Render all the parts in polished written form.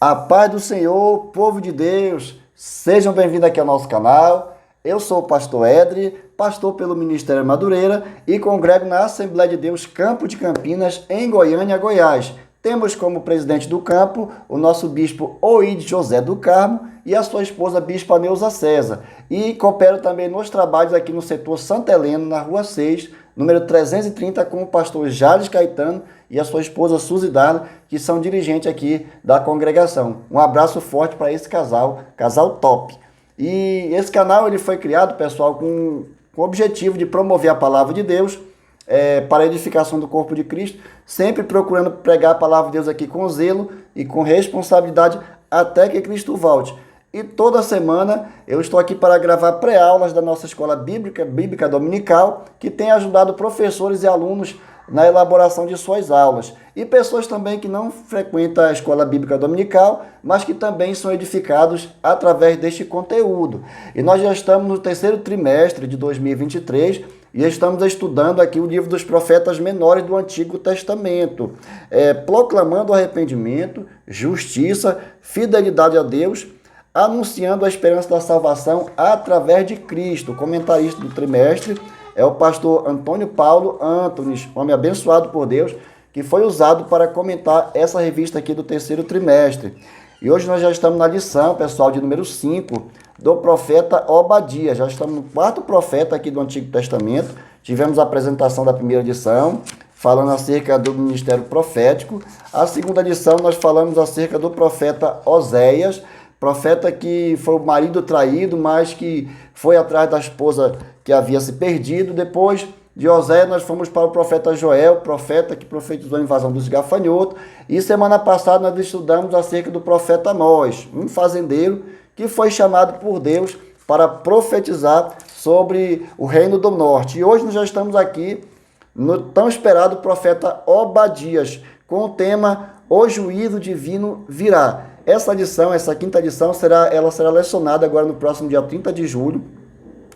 A paz do Senhor, povo de Deus, sejam bem-vindos aqui ao nosso canal. Eu sou o pastor Edri, pastor pelo Ministério Madureira e congrego na Assembleia de Deus Campo de Campinas, em Goiânia, Goiás. Temos como presidente do campo o nosso bispo Oide José do Carmo e a sua esposa bispa Neuza César. E coopero também nos trabalhos aqui no setor Santa Helena, na Rua 6, número 330, com o pastor Jales Caetano e a sua esposa Suzy Darla, que são dirigentes aqui da congregação. Um abraço forte para esse casal top. E esse canal ele foi criado, pessoal, com o objetivo de promover a palavra de Deus para a edificação do corpo de Cristo, sempre procurando pregar a palavra de Deus aqui com zelo e com responsabilidade até que Cristo volte. E toda semana eu estou aqui para gravar pré-aulas da nossa escola bíblica dominical, que tem ajudado professores e alunos na elaboração de suas aulas. E pessoas também que não frequentam a escola bíblica dominical, mas que também são edificados através deste conteúdo. E nós já estamos no terceiro trimestre de 2023 e estamos estudando aqui o livro dos profetas menores do Antigo Testamento, proclamando arrependimento, justiça, fidelidade a Deus, anunciando a esperança da salvação através de Cristo. O comentarista do trimestre é o pastor Antônio Paulo Antunes, homem abençoado por Deus, que foi usado para comentar essa revista aqui do terceiro trimestre. E hoje nós já estamos na lição, pessoal, de número 5, do profeta Obadias. Já estamos no quarto profeta aqui do Antigo Testamento. Tivemos a apresentação da primeira lição, falando acerca do ministério profético. A segunda lição nós falamos acerca do profeta Oséias, profeta que foi o marido traído, mas que foi atrás da esposa que havia se perdido. Depois de Oséias, nós fomos para o profeta Joel, profeta que profetizou a invasão dos gafanhotos. E semana passada nós estudamos acerca do profeta Amós, um fazendeiro que foi chamado por Deus para profetizar sobre o reino do norte. E hoje nós já estamos aqui no tão esperado profeta Obadias, com o tema O Juízo Divino Virá. Essa lição, essa quinta lição, será lecionada agora no próximo dia 30 de julho,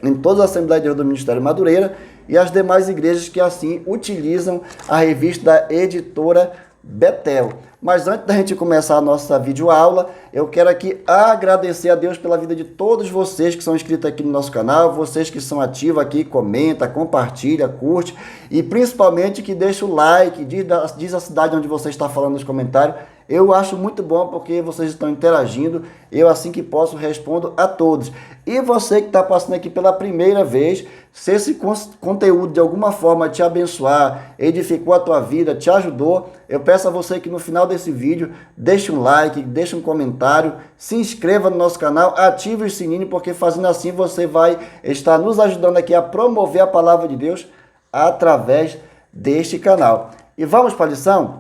em todas as Assembleias de Deus do Ministério Madureira e as demais igrejas que assim utilizam a revista da editora Betel. Mas antes da gente começar a nossa videoaula, eu quero aqui agradecer a Deus pela vida de todos vocês que são inscritos aqui no nosso canal, vocês que são ativos aqui, comenta, compartilha, curte e principalmente que deixa o like, diz a cidade onde você está falando nos comentários. Eu acho muito bom porque vocês estão interagindo, eu assim que posso respondo a todos. E você que está passando aqui pela primeira vez, se esse conteúdo de alguma forma te abençoar, edificou a tua vida, te ajudou, eu peço a você que no final desse vídeo deixe um like, deixe um comentário, se inscreva no nosso canal, ative o sininho, porque fazendo assim você vai estar nos ajudando aqui a promover a palavra de Deus através deste canal. E vamos para a lição?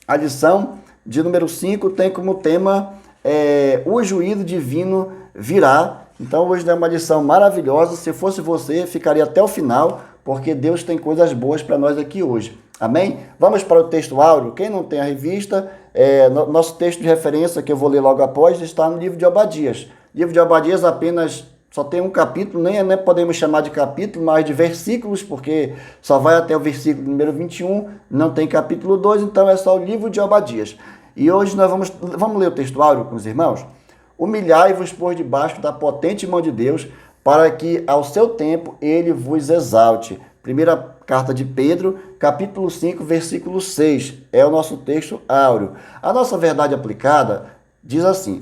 A lição de número 5 tem como tema o juízo divino virá. Então hoje é uma lição maravilhosa. Se fosse você, ficaria até o final, porque Deus tem coisas boas para nós aqui hoje. Amém? Vamos para o texto áureo. Quem não tem a revista, nosso texto de referência, que eu vou ler logo após, está no livro de Obadias. O livro de Obadias apenas só tem um capítulo, nem podemos chamar de capítulo, mas de versículos, porque só vai até o versículo número 21, não tem capítulo 2, então é só o livro de Obadias. E hoje nós vamos ler o texto áureo com os irmãos. Humilhai-vos por debaixo da potente mão de Deus, para que ao seu tempo ele vos exalte. Primeira carta de Pedro, capítulo 5, versículo 6, é o nosso texto áureo. A nossa verdade aplicada diz assim: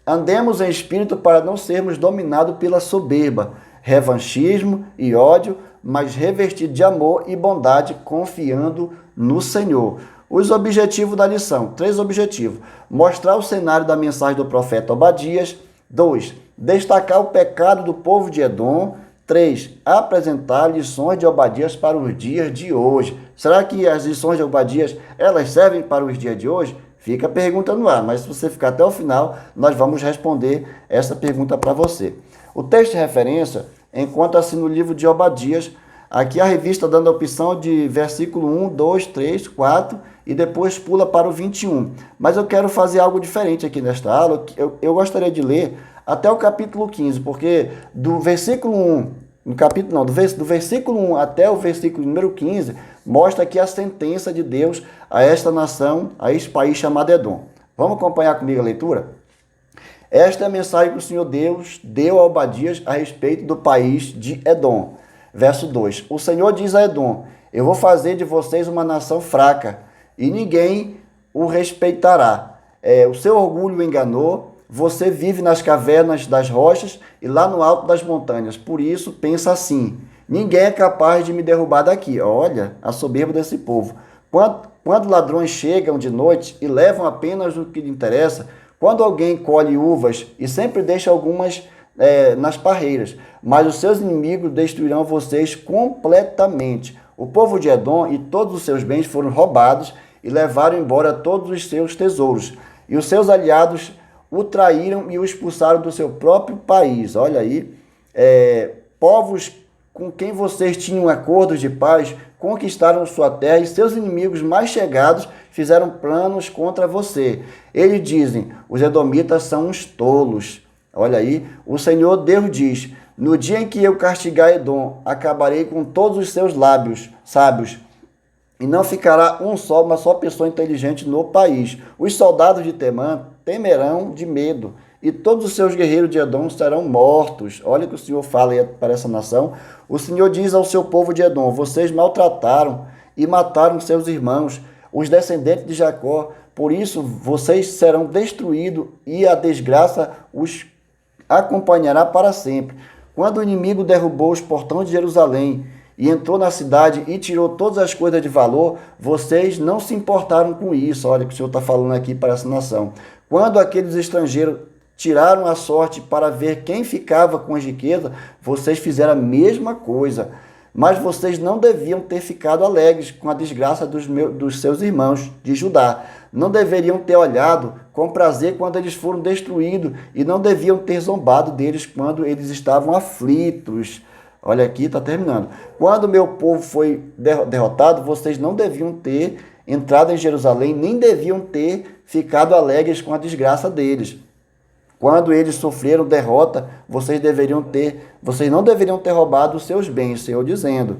andemos em espírito para não sermos dominados pela soberba, revanchismo e ódio, mas revestido de amor e bondade, confiando no Senhor. Os objetivos da lição, 3 objetivos: mostrar o cenário da mensagem do profeta Obadias. 2, destacar o pecado do povo de Edom. 3, apresentar lições de Obadias para os dias de hoje. Será que as lições de Obadias, elas servem para os dias de hoje? Fica a pergunta no ar, mas se você ficar até o final, nós vamos responder essa pergunta para você. O texto de referência encontra-se no livro de Obadias. Aqui a revista dando a opção de versículo 1, 2, 3, 4 e depois pula para o 21. Mas eu quero fazer algo diferente aqui nesta aula. Eu gostaria de ler até o capítulo 15, porque do versículo 1, do versículo 1 até o versículo número 15, mostra aqui a sentença de Deus a esta nação, a este país chamado Edom. Vamos acompanhar comigo a leitura? Esta é a mensagem que o Senhor Deus deu a Obadias a respeito do país de Edom. Verso 2. O Senhor diz a Edom: eu vou fazer de vocês uma nação fraca, e ninguém o respeitará. O seu orgulho o enganou, você vive nas cavernas das rochas e lá no alto das montanhas. Por isso, pensa assim: ninguém é capaz de me derrubar daqui. Olha a soberba desse povo. Quando ladrões chegam de noite e levam apenas o que lhe interessa, quando alguém colhe uvas e sempre deixa algumas nas parreiras, mas os seus inimigos destruirão vocês completamente. O povo de Edom e todos os seus bens foram roubados e levaram embora todos os seus tesouros. E os seus aliados o traíram e o expulsaram do seu próprio país. Olha aí, povos com quem vocês tinham acordos de paz conquistaram sua terra, e seus inimigos mais chegados fizeram planos contra você. Eles dizem: os edomitas são uns tolos. Olha aí, o Senhor Deus diz: no dia em que eu castigar Edom, acabarei com todos os seus lábios sábios, e não ficará uma só pessoa inteligente no país. Os soldados de Temã temerão de medo, e todos os seus guerreiros de Edom serão mortos. Olha o que o Senhor fala aí para essa nação. O Senhor diz ao seu povo de Edom: vocês maltrataram e mataram seus irmãos, os descendentes de Jacó. Por isso, vocês serão destruídos e a desgraça os acompanhará para sempre. Quando o inimigo derrubou os portões de Jerusalém e entrou na cidade e tirou todas as coisas de valor, vocês não se importaram com isso. Olha o que o Senhor está falando aqui para essa nação. Quando aqueles estrangeiros tiraram a sorte para ver quem ficava com as riquezas, vocês fizeram a mesma coisa. Mas vocês não deviam ter ficado alegres com a desgraça dos seus irmãos de Judá. Não deveriam ter olhado com prazer quando eles foram destruídos, e não deviam ter zombado deles quando eles estavam aflitos. Olha aqui, está terminando. Quando meu povo foi derrotado, vocês não deviam ter entrado em Jerusalém, nem deviam ter ficado alegres com a desgraça deles. Quando eles sofreram derrota, vocês não deveriam ter roubado os seus bens, Senhor dizendo.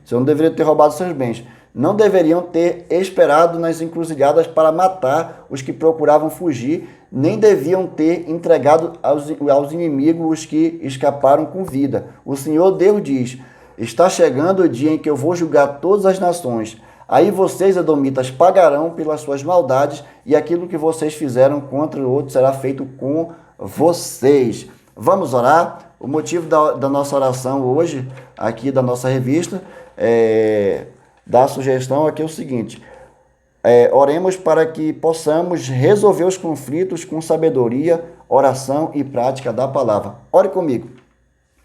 Senhor não deveria ter roubado os seus bens. Não deveriam ter esperado nas encruzilhadas para matar os que procuravam fugir, nem deviam ter entregado aos inimigos os que escaparam com vida. O Senhor Deus diz: está chegando o dia em que eu vou julgar todas as nações. Aí vocês, edomitas, pagarão pelas suas maldades, e aquilo que vocês fizeram contra o outro será feito com vocês. Vamos orar? O motivo da nossa oração hoje, aqui da nossa revista, da sugestão aqui é o seguinte: oremos para que possamos resolver os conflitos com sabedoria, oração e prática da palavra. Ore comigo.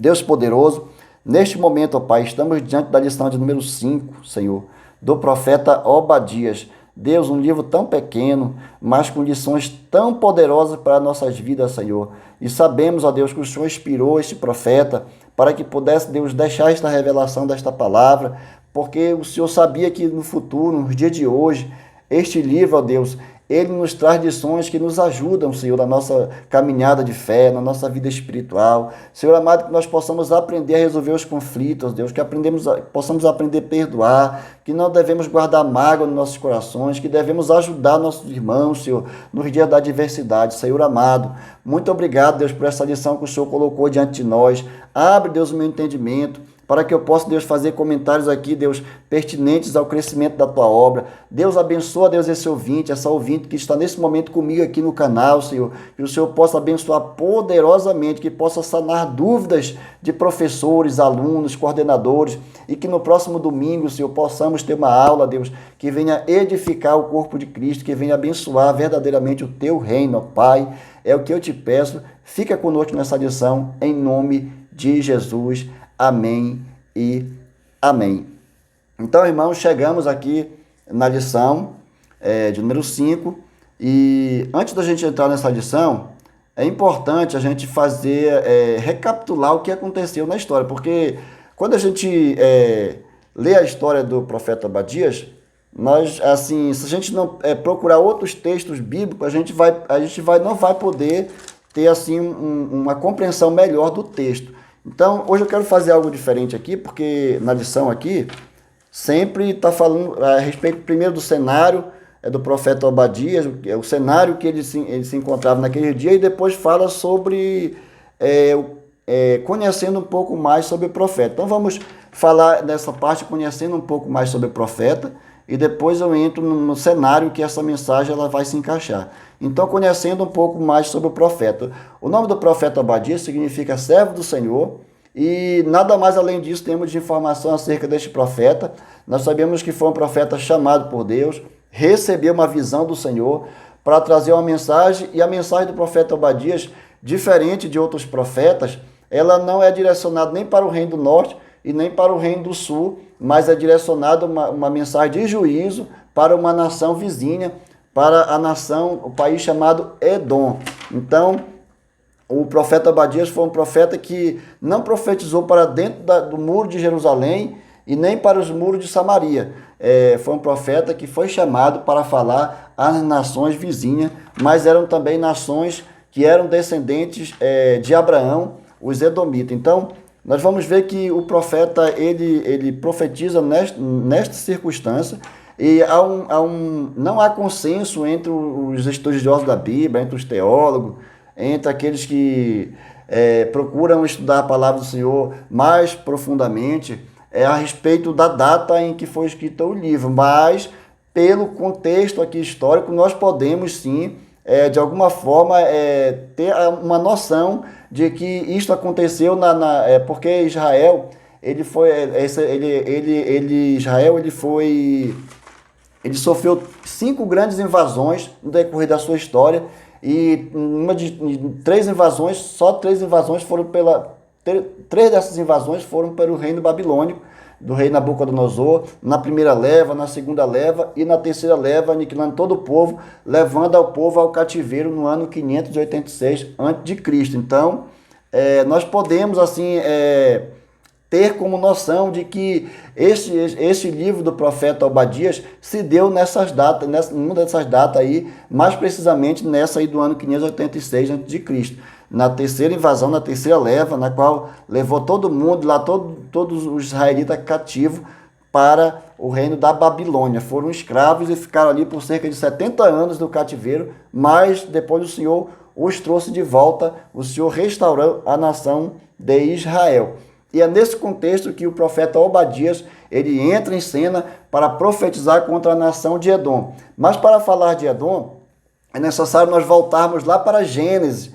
Deus poderoso, neste momento, ó Pai, estamos diante da lição de número 5, Senhor, do profeta Obadias. Deus, um livro tão pequeno, mas com lições tão poderosas para nossas vidas, Senhor. E sabemos, ó Deus, que o Senhor inspirou este profeta para que pudesse, Deus, deixar esta revelação desta palavra, porque o Senhor sabia que no futuro, nos dias de hoje, este livro, ó Deus, ele nos traz lições que nos ajudam, Senhor, na nossa caminhada de fé, na nossa vida espiritual. Senhor amado, que nós possamos aprender a resolver os conflitos, Deus, que possamos aprender a perdoar, que não devemos guardar mágoa nos nossos corações, que devemos ajudar nossos irmãos, Senhor, nos dias da adversidade. Senhor amado, muito obrigado, Deus, por essa lição que o Senhor colocou diante de nós. Abre, Deus, o meu entendimento, para que eu possa, Deus, fazer comentários aqui, Deus, pertinentes ao crescimento da Tua obra. Deus, abençoa, Deus, esse ouvinte, essa ouvinte que está nesse momento comigo aqui no canal, Senhor. Que o Senhor possa abençoar poderosamente, que possa sanar dúvidas de professores, alunos, coordenadores, e que no próximo domingo, Senhor, possamos ter uma aula, Deus, que venha edificar o corpo de Cristo, que venha abençoar verdadeiramente o Teu reino, ó Pai. É o que eu te peço. Fica conosco nessa lição, em nome de Jesus. Amém e amém. Então, irmãos, chegamos aqui na lição de número 5. E antes da gente entrar nessa lição, é importante a gente recapitular o que aconteceu na história. Porque quando a gente lê a história do profeta Obadias, nós, assim, se a gente não procurar outros textos bíblicos, a gente não vai poder ter assim, uma compreensão melhor do texto. Então, hoje eu quero fazer algo diferente aqui, porque na lição aqui, sempre está falando a respeito primeiro do cenário, do profeta Obadias, o cenário que ele se encontrava naquele dia, e depois fala sobre conhecendo um pouco mais sobre o profeta. Então vamos falar nessa parte, conhecendo um pouco mais sobre o profeta, e depois eu entro no cenário que essa mensagem ela vai se encaixar. Então, conhecendo um pouco mais sobre o profeta. O nome do profeta Obadias significa servo do Senhor, e nada mais além disso temos de informação acerca deste profeta. Nós sabemos que foi um profeta chamado por Deus, recebeu uma visão do Senhor para trazer uma mensagem, e a mensagem do profeta Obadias, diferente de outros profetas, ela não é direcionada nem para o reino do norte e nem para o reino do sul, mas é direcionada uma mensagem de juízo para uma nação vizinha, para a nação, o país chamado Edom. Então, o profeta Obadias foi um profeta que não profetizou para dentro do muro de Jerusalém e nem para os muros de Samaria. Foi um profeta que foi chamado para falar às nações vizinhas, mas eram também nações que eram descendentes de Abraão, os edomitas. Então, nós vamos ver que o profeta, ele profetiza nesta circunstância, e não há consenso entre os estudiosos da Bíblia, entre os teólogos, entre aqueles que procuram estudar a palavra do Senhor mais profundamente, a respeito da data em que foi escrito o livro, mas pelo contexto aqui histórico, nós podemos sim, de alguma forma, ter uma noção de que isto aconteceu porque Israel, ele sofreu 5 grandes invasões no decorrer da sua história, e só 3 invasões foram 3 dessas invasões foram pelo reino babilônico, do rei Nabucodonosor, na primeira leva, na segunda leva e na terceira leva, aniquilando todo o povo, levando ao povo ao cativeiro no ano 586 a.C. Então, nós podemos assim ter como noção de que esse livro do profeta Obadias se deu nessas datas, numa dessas datas aí, mais precisamente nessa aí do ano 586 a.C., na terceira invasão, na terceira leva, na qual levou todo mundo, lá todos os israelitas cativos para o reino da Babilônia. Foram escravos e ficaram ali por cerca de 70 anos no cativeiro, mas depois o Senhor os trouxe de volta, o Senhor restaurou a nação de Israel. E é nesse contexto que o profeta Obadias, ele entra em cena para profetizar contra a nação de Edom. Mas para falar de Edom, é necessário nós voltarmos lá para Gênesis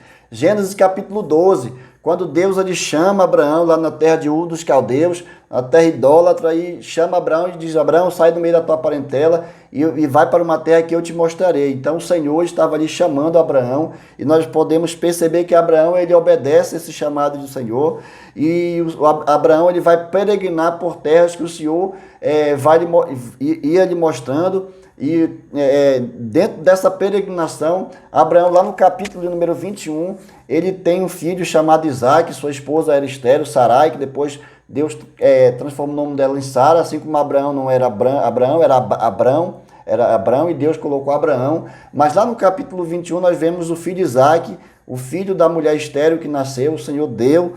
capítulo 12, quando Deus ele chama Abraão lá na terra de Ur dos Caldeus, na terra idólatra, e chama Abraão e diz: Abraão, sai do meio da tua parentela e vai para uma terra que eu te mostrarei. Então o Senhor estava ali chamando Abraão, e nós podemos perceber que Abraão ele obedece esse chamado do Senhor, e Abraão ele vai peregrinar por terras que o Senhor ia lhe mostrando. E dentro dessa peregrinação, Abraão, lá no capítulo número 21, ele tem um filho chamado Isaac, sua esposa era estéril, Sarai, que depois Deus transformou o nome dela em Sara, assim como Abraão não era Abraão, era Abrão, e Deus colocou Abraão. Mas lá no capítulo 21 nós vemos o filho Isaac, o filho da mulher estéril que nasceu. O Senhor deu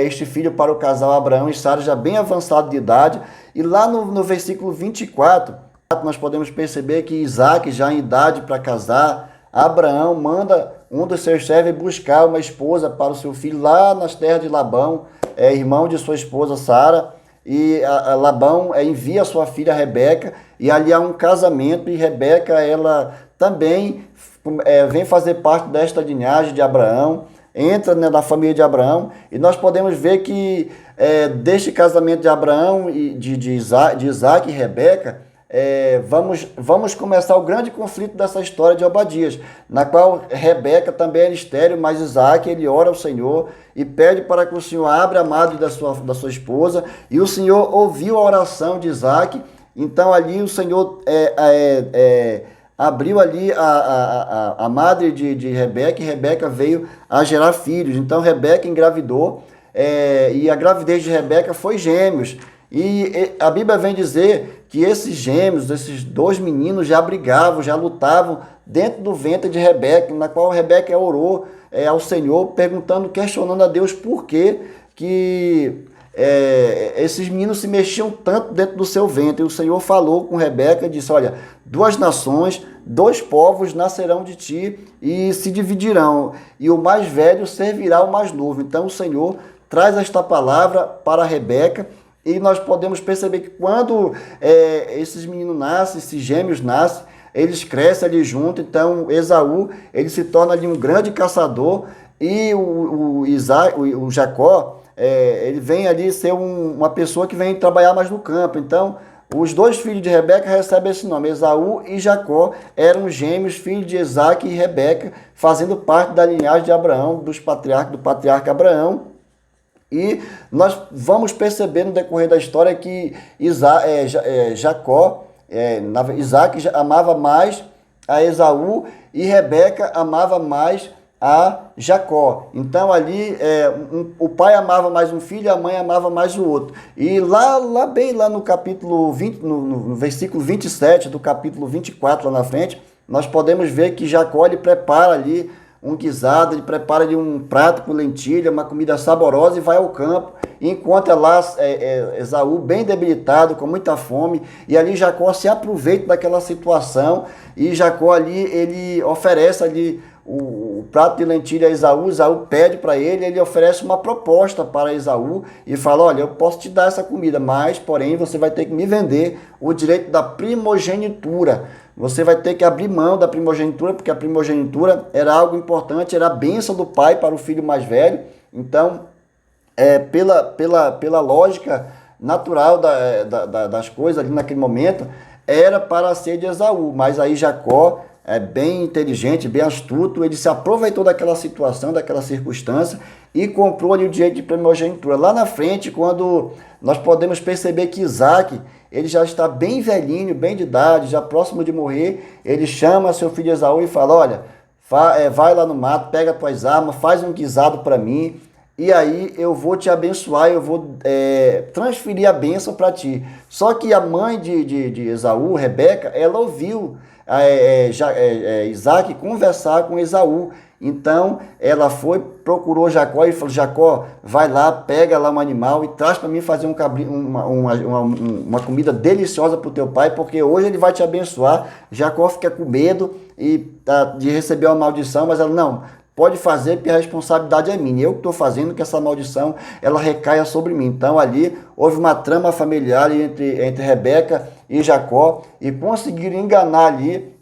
este filho para o casal Abraão e Sara, já bem avançado de idade. E lá no versículo 24, nós podemos perceber que Isaac, já em idade para casar, Abraão manda um dos seus servos buscar uma esposa para o seu filho lá nas terras de Labão, irmão de sua esposa Sara, e Labão envia a sua filha Rebeca, e ali há um casamento, e Rebeca ela também vem fazer parte desta linhagem de Abraão, entra na família de Abraão, e nós podemos ver que deste casamento de Abraão e de Isaac e Rebeca, vamos começar o grande conflito dessa história de Obadias, na qual Rebeca também era estéril, mas Isaac ele ora ao Senhor e pede para que o Senhor abra a madre da sua esposa, e o Senhor ouviu a oração de Isaac. Então ali o Senhor abriu ali a madre de Rebeca, e Rebeca veio a gerar filhos. Então Rebeca engravidou, e a gravidez de Rebeca foi gêmeos. E a Bíblia vem dizer que esses gêmeos, esses 2 meninos já brigavam, já lutavam dentro do ventre de Rebeca, na qual Rebeca orou ao Senhor, questionando a Deus por que esses meninos se mexiam tanto dentro do seu ventre. E o Senhor falou com Rebeca e disse: olha, 2 nações, 2 povos nascerão de ti e se dividirão, e o mais velho servirá ao mais novo. Então o Senhor traz esta palavra para Rebeca, e nós podemos perceber que quando esses meninos nascem, esses gêmeos nascem, eles crescem ali junto. Então Esaú, ele se torna ali um grande caçador, e o Jacó, ele vem ali ser uma pessoa que vem trabalhar mais no campo. Então os 2 filhos de Rebeca recebem esse nome, Esaú e Jacó, eram gêmeos, filhos de Isaque e Rebeca, fazendo parte da linhagem de Abraão, do patriarca Abraão. E nós vamos perceber no decorrer da história que Isaque amava mais a Esaú e Rebeca amava mais a Jacó. Então ali o pai amava mais um filho e a mãe amava mais o outro. E bem lá no capítulo 20, no versículo 27 do capítulo 24 lá na frente, nós podemos ver que Jacó, ele prepara ali um guisado, ele prepara ali um prato com lentilha, uma comida saborosa, e vai ao campo, e encontra lá Esaú bem debilitado, com muita fome, e ali Jacó se aproveita daquela situação, e Jacó ali, ele oferece ali o prato de lentilha a Esaú. Esaú pede para ele oferece uma proposta para Esaú e fala: olha, eu posso te dar essa comida, mas porém você vai ter que me vender o direito da primogenitura. Você vai ter que abrir mão da primogenitura, porque a primogenitura era algo importante, era a bênção do pai para o filho mais velho. Então, pela lógica natural das coisas ali naquele momento, era para ser de Esaú. Mas aí Jacó, bem inteligente, bem astuto, ele se aproveitou daquela situação, daquela circunstância, e comprou ali o direito de primogenitura. Lá na frente, quando nós podemos perceber que Isaque, ele já está bem velhinho, bem de idade, já próximo de morrer, ele chama seu filho Esaú e fala: olha, vai lá no mato, pega as tuas armas, faz um guisado para mim, e aí eu vou te abençoar, eu vou transferir a bênção para ti. Só que a mãe de Esaú, Rebeca, ela ouviu Isaque conversar com Esaú. Então ela procurou Jacó e falou: Jacó, vai lá, pega lá um animal e traz para mim fazer uma comida deliciosa para o teu pai, porque hoje ele vai te abençoar. Jacó fica com medo de receber uma maldição, mas ela: não, pode fazer, porque a responsabilidade é minha, eu que estou fazendo que essa maldição ela recaia sobre mim. Então ali houve uma trama familiar entre Rebeca e Jacó, e conseguiram enganar ali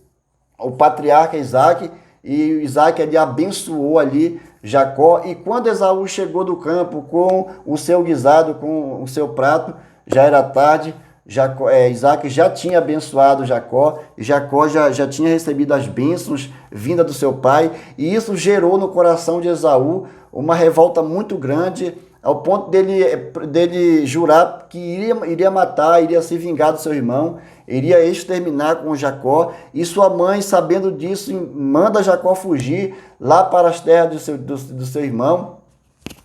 o patriarca Isaque, e Isaque ali abençoou ali Jacó. E quando Esaú chegou do campo com o seu guisado, com o seu prato, já era tarde. Isaque já tinha abençoado Jacó, e Jacó já tinha recebido as bênçãos vindas do seu pai, e isso gerou no coração de Esaú uma revolta muito grande, ao ponto dele jurar que iria matar, iria se vingar do seu irmão, iria exterminar com Jacó. E sua mãe, sabendo disso, manda Jacó fugir lá para as terras do seu irmão,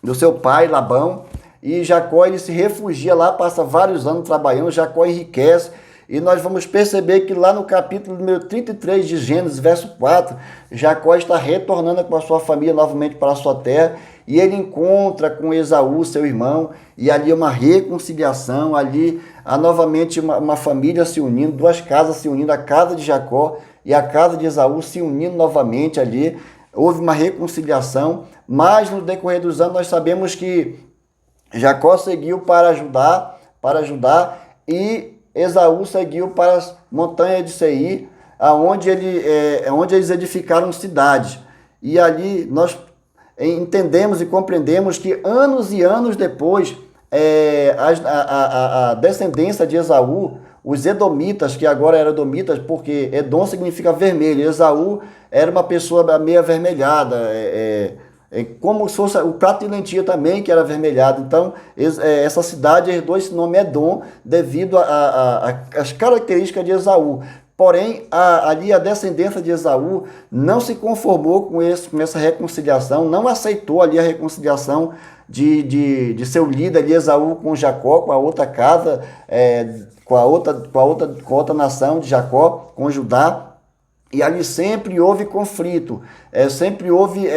do seu pai Labão. E Jacó, ele se refugia lá, passa vários anos trabalhando. Jacó enriquece, e nós vamos perceber que lá no capítulo número 33 de Gênesis, verso 4, Jacó está retornando com a sua família novamente para a sua terra, e ele encontra com Esaú, seu irmão, e ali uma reconciliação, ali há novamente uma família se unindo, 2 casas se unindo, a casa de Jacó e a casa de Esaú se unindo novamente ali. Houve uma reconciliação, mas no decorrer dos anos nós sabemos que Jacó seguiu para Judá, e Esaú seguiu para as montanhas de Seir, onde eles edificaram cidades. E ali nós entendemos e compreendemos que anos e anos depois, a descendência de Esaú, os edomitas, que agora eram edomitas, porque Edom significa vermelho, Esaú era uma pessoa meio avermelhada, como se fosse o prato de lentilha também, que era avermelhado. Então essa cidade herdou esse nome Edom devido às características de Esaú. Porém, ali a descendência de Esaú não se conformou com essa reconciliação, não aceitou ali a reconciliação de seu líder ali, Esaú, com Jacó, com a outra casa, com a outra nação de Jacó, com Judá. E ali sempre houve conflito, sempre houve,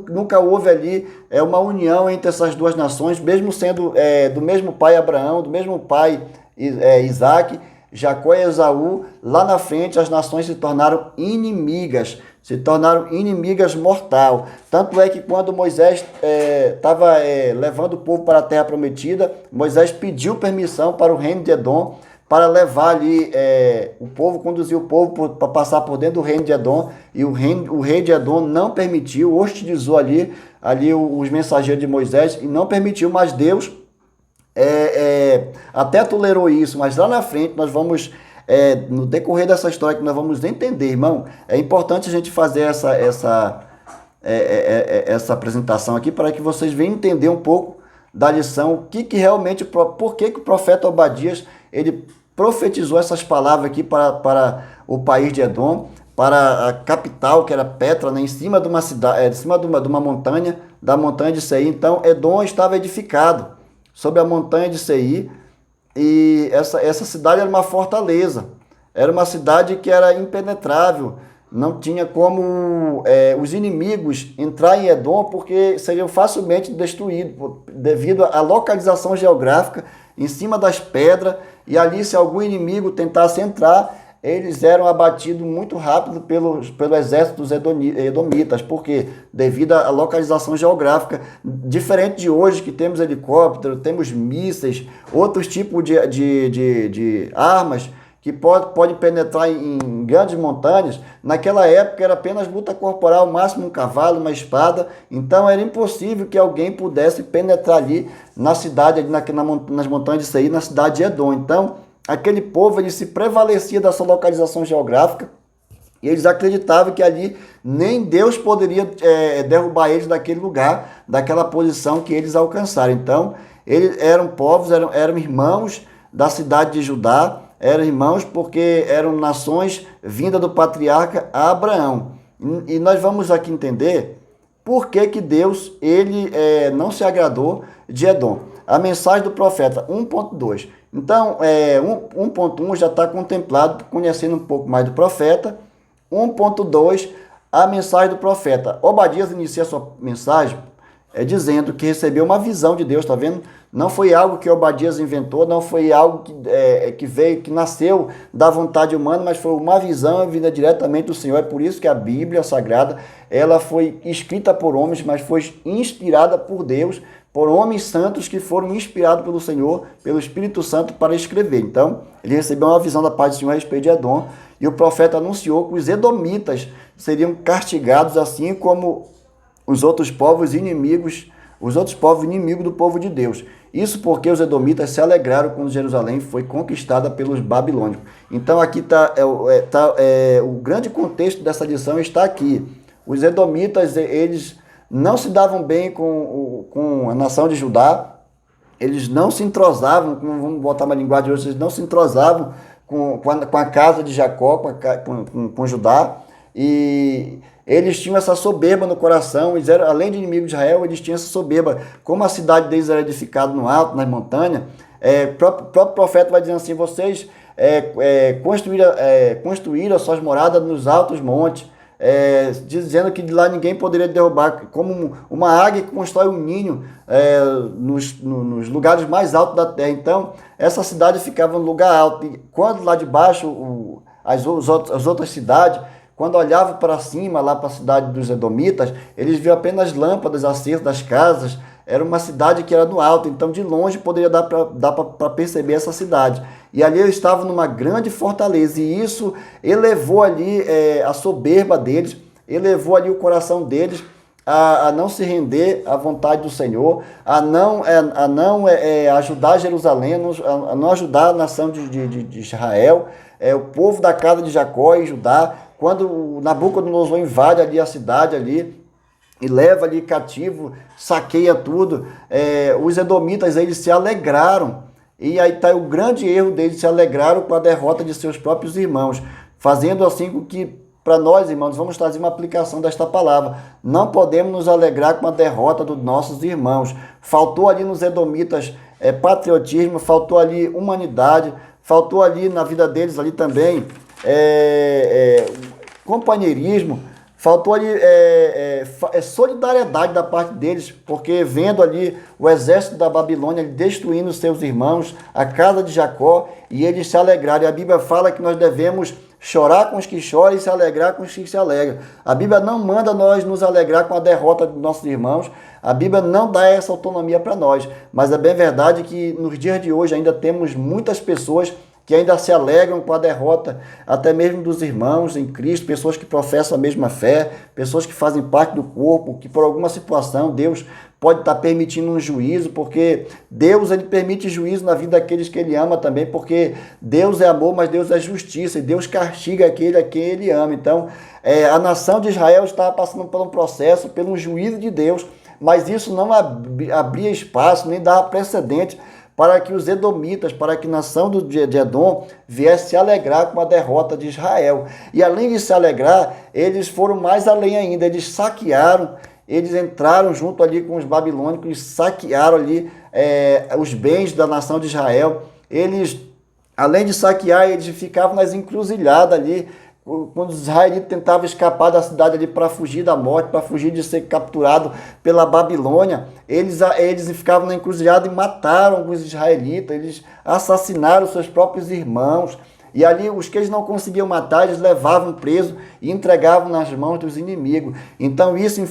nunca houve ali uma união entre essas duas nações, mesmo sendo do mesmo pai Abraão, do mesmo pai Isaac, Jacó e Esaú. Lá na frente as nações se tornaram inimigas mortal. Tanto é que quando Moisés estava levando o povo para a terra prometida, Moisés pediu permissão para o reino de Edom, para levar ali, o povo, conduzir o povo para passar por dentro do reino de Edom, e o rei de Edom não permitiu, hostilizou ali os mensageiros de Moisés e não permitiu, mas Deus até tolerou isso. Mas lá na frente nós vamos, no decorrer dessa história que nós vamos entender, irmão, é importante a gente fazer essa apresentação aqui para que vocês venham entender um pouco da lição, por que o profeta Obadias ele profetizou essas palavras aqui para o país de Edom, para a capital, que era Petra, né, em cima de uma cidade, em cima de uma montanha, da montanha de Seir. Então Edom estava edificado sobre a montanha de Seir, e essa cidade era uma fortaleza, era uma cidade que era impenetrável, não tinha como os inimigos entrar em Edom, porque seriam facilmente destruídos, devido à localização geográfica, em cima das pedras, e ali se algum inimigo tentasse entrar, eles eram abatidos muito rápido pelo exército dos edomitas, porque devido à localização geográfica, diferente de hoje que temos helicóptero, temos mísseis, outros tipos de armas, que pode penetrar em grandes montanhas. Naquela época era apenas luta corporal, máximo um cavalo, uma espada. Então era impossível que alguém pudesse penetrar ali na cidade, nas montanhas de Seir, na cidade de Edom. Então aquele povo ele se prevalecia dessa localização geográfica, e eles acreditavam que ali nem Deus poderia derrubar eles daquele lugar, daquela posição que eles alcançaram. Então eles eram povos, eram irmãos da cidade de Judá, eram irmãos porque eram nações vindas do patriarca Abraão. E nós vamos aqui entender por que Deus ele não se agradou de Edom. A mensagem do profeta 1.2. Então, 1.1 já está contemplado, conhecendo um pouco mais do profeta. 1.2, a mensagem do profeta. Obadias inicia sua mensagem dizendo que recebeu uma visão de Deus, tá vendo? Não foi algo que Obadias inventou, não foi algo que nasceu da vontade humana, mas foi uma visão vinda diretamente do Senhor. É por isso que a Bíblia Sagrada, ela foi escrita por homens, mas foi inspirada por Deus, por homens santos que foram inspirados pelo Senhor, pelo Espírito Santo para escrever. Então, ele recebeu uma visão da parte do Senhor a respeito de Edom, e o profeta anunciou que os edomitas seriam castigados assim como os outros povos inimigos do povo de Deus. Isso porque os edomitas se alegraram quando Jerusalém foi conquistada pelos babilônicos. Então aqui está o grande contexto dessa lição está aqui. Os edomitas, eles não se davam bem com a nação de Judá, eles não se entrosavam, vamos botar uma linguagem de hoje, eles não se entrosavam com a casa de Jacó, com Judá, e eles tinham essa soberba no coração. Eles eram, além de inimigos de Israel, eles tinham essa soberba. Como a cidade deles era edificada no alto, nas montanhas, o próprio profeta vai dizendo assim: vocês construíram as suas moradas nos altos montes, dizendo que de lá ninguém poderia derrubar, como uma águia que constrói um ninho nos lugares mais altos da terra. Então, essa cidade ficava no lugar alto, e quando lá de baixo, as outras cidades, quando olhavam para cima, lá para a cidade dos edomitas, eles viam apenas lâmpadas acesas das casas. Era uma cidade que era no alto, então de longe poderia dar para perceber essa cidade. E ali eles estavam numa grande fortaleza, e isso elevou ali a soberba deles, elevou ali o coração deles a não se render à vontade do Senhor, a não ajudar Jerusalém, a não ajudar a nação de Israel, o povo da casa de Jacó e Judá. Quando Nabucodonosor invade ali a cidade ali e leva ali cativo, saqueia tudo, os edomitas eles se alegraram. E aí está o grande erro deles: se alegraram com a derrota de seus próprios irmãos, fazendo assim com que, para nós, irmãos, vamos trazer uma aplicação desta palavra. Não podemos nos alegrar com a derrota dos nossos irmãos. Faltou ali nos edomitas patriotismo, faltou ali humanidade, faltou ali na vida deles ali também companheirismo, faltou ali solidariedade da parte deles, porque vendo ali o exército da Babilônia destruindo seus irmãos, a casa de Jacó, e eles se alegraram. E a Bíblia fala que nós devemos chorar com os que choram e se alegrar com os que se alegram. A Bíblia não manda nós nos alegrar com a derrota dos nossos irmãos. A Bíblia não dá essa autonomia para nós. Mas é bem verdade que nos dias de hoje ainda temos muitas pessoas que ainda se alegram com a derrota, até mesmo dos irmãos em Cristo, pessoas que professam a mesma fé, pessoas que fazem parte do corpo, que por alguma situação Deus pode estar permitindo um juízo, porque Deus ele permite juízo na vida daqueles que Ele ama também, porque Deus é amor, mas Deus é justiça, e Deus castiga aquele a quem Ele ama. Então, a nação de Israel estava passando por um processo, pelo juízo de Deus, mas isso não abria espaço, nem dava precedente para que os edomitas, para que a nação de Edom viesse se alegrar com a derrota de Israel. E além de se alegrar, eles foram mais além ainda, eles saquearam, eles entraram junto ali com os babilônicos, eles saquearam ali os bens da nação de Israel. Eles, além de saquear, eles ficavam nas encruzilhadas ali, quando os israelitas tentavam escapar da cidade ali para fugir da morte, para fugir de ser capturado pela Babilônia, eles ficavam na encruzilhada e mataram alguns israelitas, eles assassinaram seus próprios irmãos, e ali os que eles não conseguiam matar, eles levavam preso e entregavam nas mãos dos inimigos. Então isso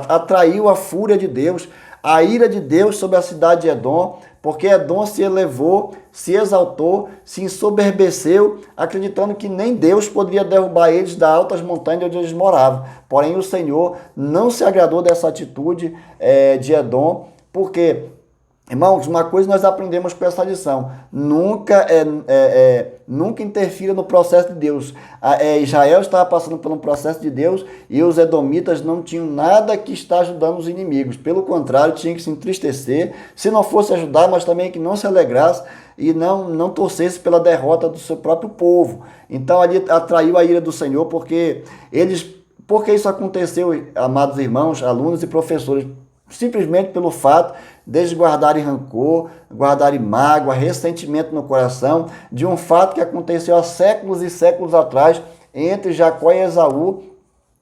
atraiu a fúria de Deus, a ira de Deus sobre a cidade de Edom, porque Edom se elevou, se exaltou, se ensoberbeceu, acreditando que nem Deus poderia derrubar eles das altas montanhas onde eles moravam. Porém, o Senhor não se agradou dessa atitude de Edom, porque, irmãos, uma coisa nós aprendemos com essa lição: nunca interfira no processo de Deus. Israel estava passando por um processo de Deus e os edomitas não tinham nada que está ajudando os inimigos. Pelo contrário, tinha que se entristecer, se não fosse ajudar, mas também que não se alegrasse e não torcesse pela derrota do seu próprio povo. Então ali atraiu a ira do Senhor, porque isso aconteceu, amados irmãos, alunos e professores? Simplesmente pelo fato deles guardarem rancor, guardarem mágoa, ressentimento no coração de um fato que aconteceu há séculos e séculos atrás entre Jacó e Esaú,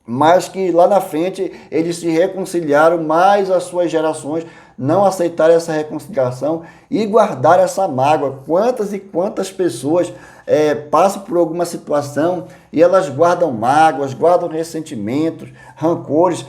mas que lá na frente eles se reconciliaram, mas as suas gerações não aceitaram essa reconciliação e guardaram essa mágoa. Quantas e quantas pessoas passam por alguma situação e elas guardam mágoas, guardam ressentimentos, rancores,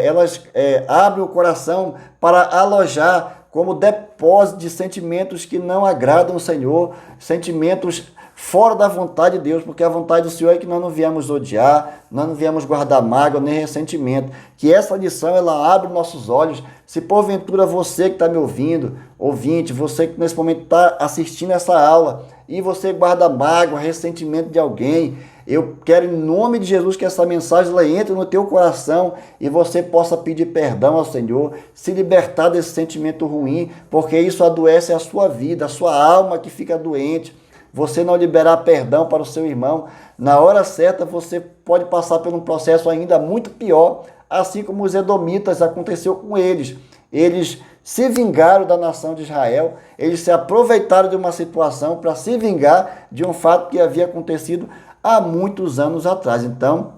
elas abrem o coração para alojar como depósito de sentimentos que não agradam o Senhor, sentimentos fora da vontade de Deus, porque a vontade do Senhor é que nós não viemos odiar, nós não viemos guardar mágoa nem ressentimento. Que essa lição ela abre nossos olhos. Se porventura você que está me ouvindo, ouvinte, você que nesse momento está assistindo essa aula e você guarda mágoa, ressentimento de alguém, eu quero em nome de Jesus que essa mensagem ela entre no teu coração e você possa pedir perdão ao Senhor, se libertar desse sentimento ruim, porque isso adoece a sua vida, a sua alma que fica doente. Você não liberar perdão para o seu irmão, na hora certa você pode passar por um processo ainda muito pior, assim como os edomitas aconteceu com eles. Eles se vingaram da nação de Israel, eles se aproveitaram de uma situação para se vingar de um fato que havia acontecido há muitos anos atrás. Então,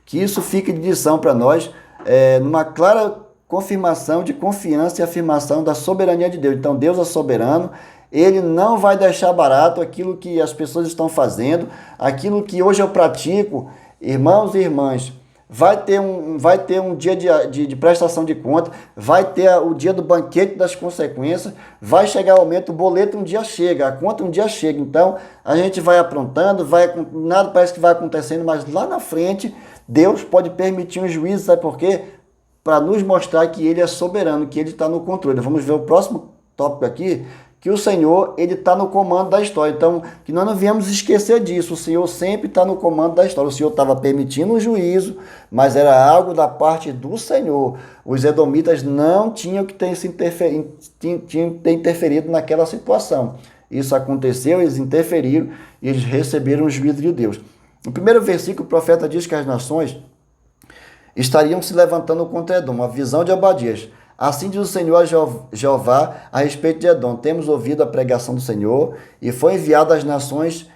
que isso fique de lição para nós, numa clara confirmação de confiança e afirmação da soberania de Deus. Então, Deus é soberano, Ele não vai deixar barato aquilo que as pessoas estão fazendo, aquilo que hoje eu pratico, irmãos e irmãs. Vai ter um dia de prestação de conta, vai ter o dia do banquete das consequências, vai chegar o momento, o boleto um dia chega, a conta um dia chega. Então, a gente vai aprontando, nada parece que vai acontecendo, mas lá na frente, Deus pode permitir um juízo, sabe por quê? Para nos mostrar que Ele é soberano, que Ele está no controle. Vamos ver o próximo tópico aqui, que o Senhor, Ele está no comando da história. Então, que nós não viemos esquecer disso. O Senhor sempre está no comando da história. O Senhor estava permitindo o juízo, mas era algo da parte do Senhor. Os edomitas não tinham que ter interferido naquela situação. Isso aconteceu, eles interferiram e eles receberam o juízo de Deus. No primeiro versículo, o profeta diz que as nações estariam se levantando contra Edom. Uma visão de Obadias. Assim diz o Senhor a Jeová a respeito de Edom: temos ouvido a pregação do Senhor, e foi enviado às nações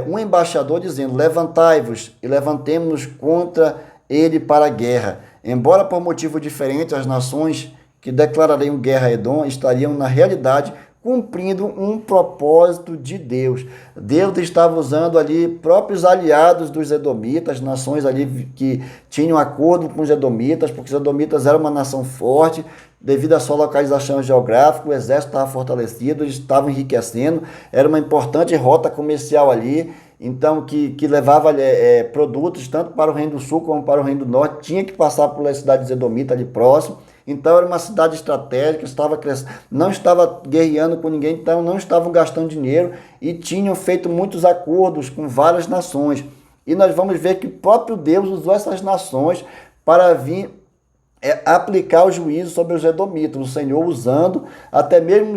um embaixador dizendo: levantai-vos e levantemo-nos contra ele para a guerra. Embora por motivo diferente, as nações que declarariam guerra a Edom estariam, na realidade, cumprindo um propósito de Deus. Deus estava usando ali próprios aliados dos edomitas, nações ali que tinham acordo com os edomitas, porque os edomitas eram uma nação forte, devido à sua localização geográfica, o exército estava fortalecido, eles estavam enriquecendo, era uma importante rota comercial ali, então que levava produtos tanto para o Reino do Sul como para o Reino do Norte, tinha que passar pelas cidades edomitas ali próximo. Então era uma cidade estratégica, estava crescendo, não estava guerreando com ninguém, então não estavam gastando dinheiro e tinham feito muitos acordos com várias nações. E nós vamos ver que o próprio Deus usou essas nações para vir aplicar o juízo sobre os edomitas, o Senhor usando até mesmo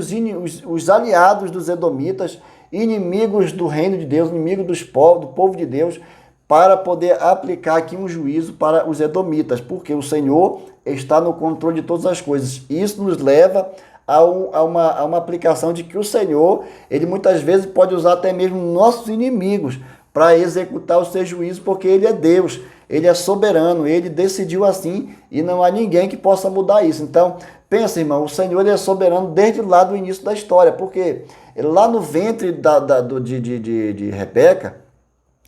os aliados dos edomitas, inimigos do reino de Deus, inimigos do povo de Deus, para poder aplicar aqui um juízo para os edomitas, porque o Senhor está no controle de todas as coisas. Isso nos leva a uma aplicação de que o Senhor, ele muitas vezes pode usar até mesmo nossos inimigos para executar o seu juízo, porque ele é Deus, ele é soberano, ele decidiu assim e não há ninguém que possa mudar isso. Então, pensa, irmão, o Senhor ele é soberano desde lá do início da história, porque lá no ventre de Rebeca,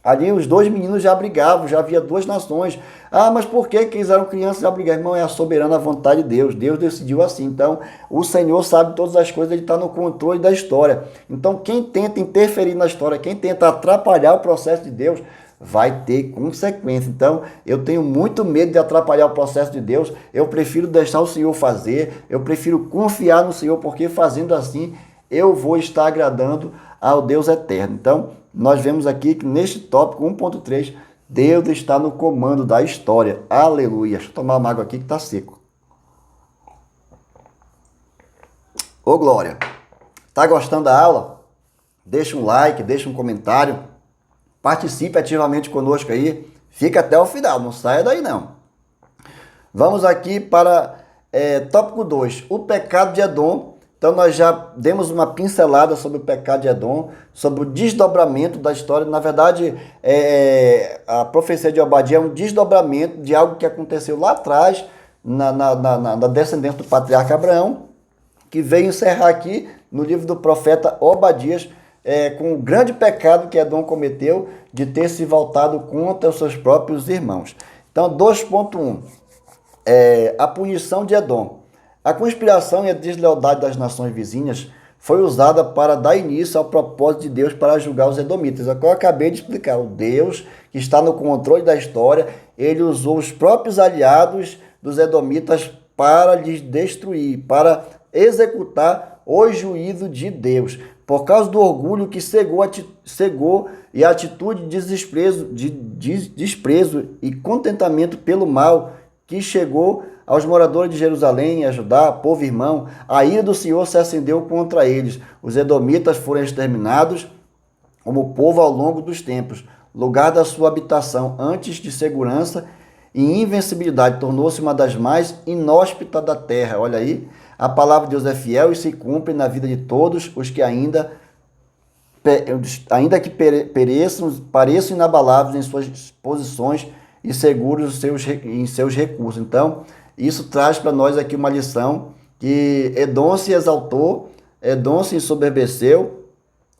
ali os dois meninos já brigavam, já havia duas nações. Ah, mas por que eles eram crianças já brigavam? Irmão, é a soberana vontade de Deus. Deus decidiu assim. Então, o Senhor sabe todas as coisas, ele está no controle da história. Então, quem tenta interferir na história, quem tenta atrapalhar o processo de Deus, vai ter consequência. Então, eu tenho muito medo de atrapalhar o processo de Deus. Eu prefiro deixar o Senhor fazer, eu prefiro confiar no Senhor, porque fazendo assim, eu vou estar agradando ao Deus eterno. Então, nós vemos aqui que neste tópico 1.3, Deus está no comando da história. Aleluia. Deixa eu tomar uma água aqui que está seco. Ô glória. Tá gostando da aula? Deixa um like, deixa um comentário. Participe ativamente conosco aí. Fica até o final, não saia daí não. Vamos aqui para tópico 2, o pecado de Edom. Então nós já demos uma pincelada sobre o pecado de Edom, sobre o desdobramento da história. Na verdade, a profecia de Obadia é um desdobramento de algo que aconteceu lá atrás, na descendência do patriarca Abraão, que veio encerrar aqui no livro do profeta Obadias, com o grande pecado que Edom cometeu de ter se voltado contra os seus próprios irmãos. Então, 2.1, a punição de Edom. A conspiração e a deslealdade das nações vizinhas foi usada para dar início ao propósito de Deus para julgar os edomitas. É o que eu acabei de explicar. O Deus que está no controle da história, ele usou os próprios aliados dos edomitas para lhes destruir, para executar o juízo de Deus. Por causa do orgulho que cegou e a atitude de desprezo e contentamento pelo mal que chegou aos moradores de Jerusalém, a Judá, povo irmão, a ira do Senhor se acendeu contra eles. Os edomitas foram exterminados como povo ao longo dos tempos. Lugar da sua habitação antes de segurança e invencibilidade tornou-se uma das mais inóspitas da terra. Olha aí, a palavra de Deus é fiel e se cumpre na vida de todos os que ainda que pareçam inabaláveis em suas posições e seguros em seus recursos. Então, isso traz para nós aqui uma lição que Edom se exaltou, Edom se ensoberbeceu,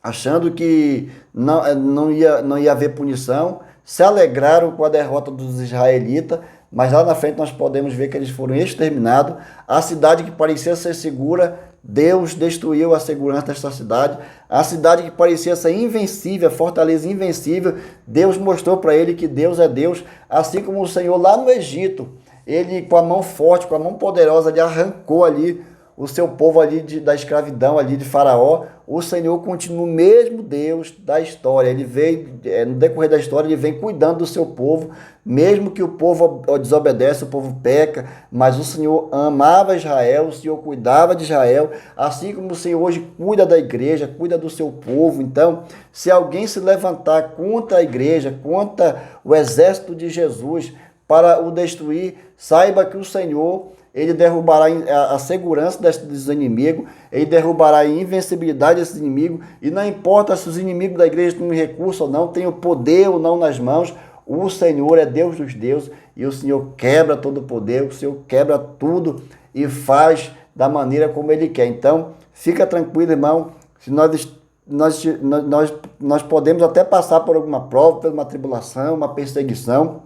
achando que não ia haver punição, se alegraram com a derrota dos israelitas, mas lá na frente nós podemos ver que eles foram exterminados. A cidade que parecia ser segura, Deus destruiu a segurança desta cidade. A cidade que parecia ser invencível, a fortaleza invencível, Deus mostrou para ele que Deus é Deus, assim como o Senhor lá no Egito, ele com a mão forte, com a mão poderosa, ele arrancou ali o seu povo ali da escravidão ali de Faraó. O Senhor continua o mesmo Deus da história. Ele veio, no decorrer da história, ele vem cuidando do seu povo, mesmo que o povo desobedece, o povo peca, mas o Senhor amava Israel, o Senhor cuidava de Israel, assim como o Senhor hoje cuida da igreja, cuida do seu povo. Então, se alguém se levantar contra a igreja, contra o exército de Jesus, para o destruir, saiba que o Senhor, ele derrubará a segurança dos inimigos, ele derrubará a invencibilidade desses inimigos, e não importa se os inimigos da igreja têm recurso ou não, têm o poder ou não nas mãos, o Senhor é Deus dos deuses, e o Senhor quebra todo o poder, o Senhor quebra tudo e faz da maneira como Ele quer. Então, fica tranquilo, irmão, se nós podemos até passar por alguma prova, por uma tribulação, uma perseguição,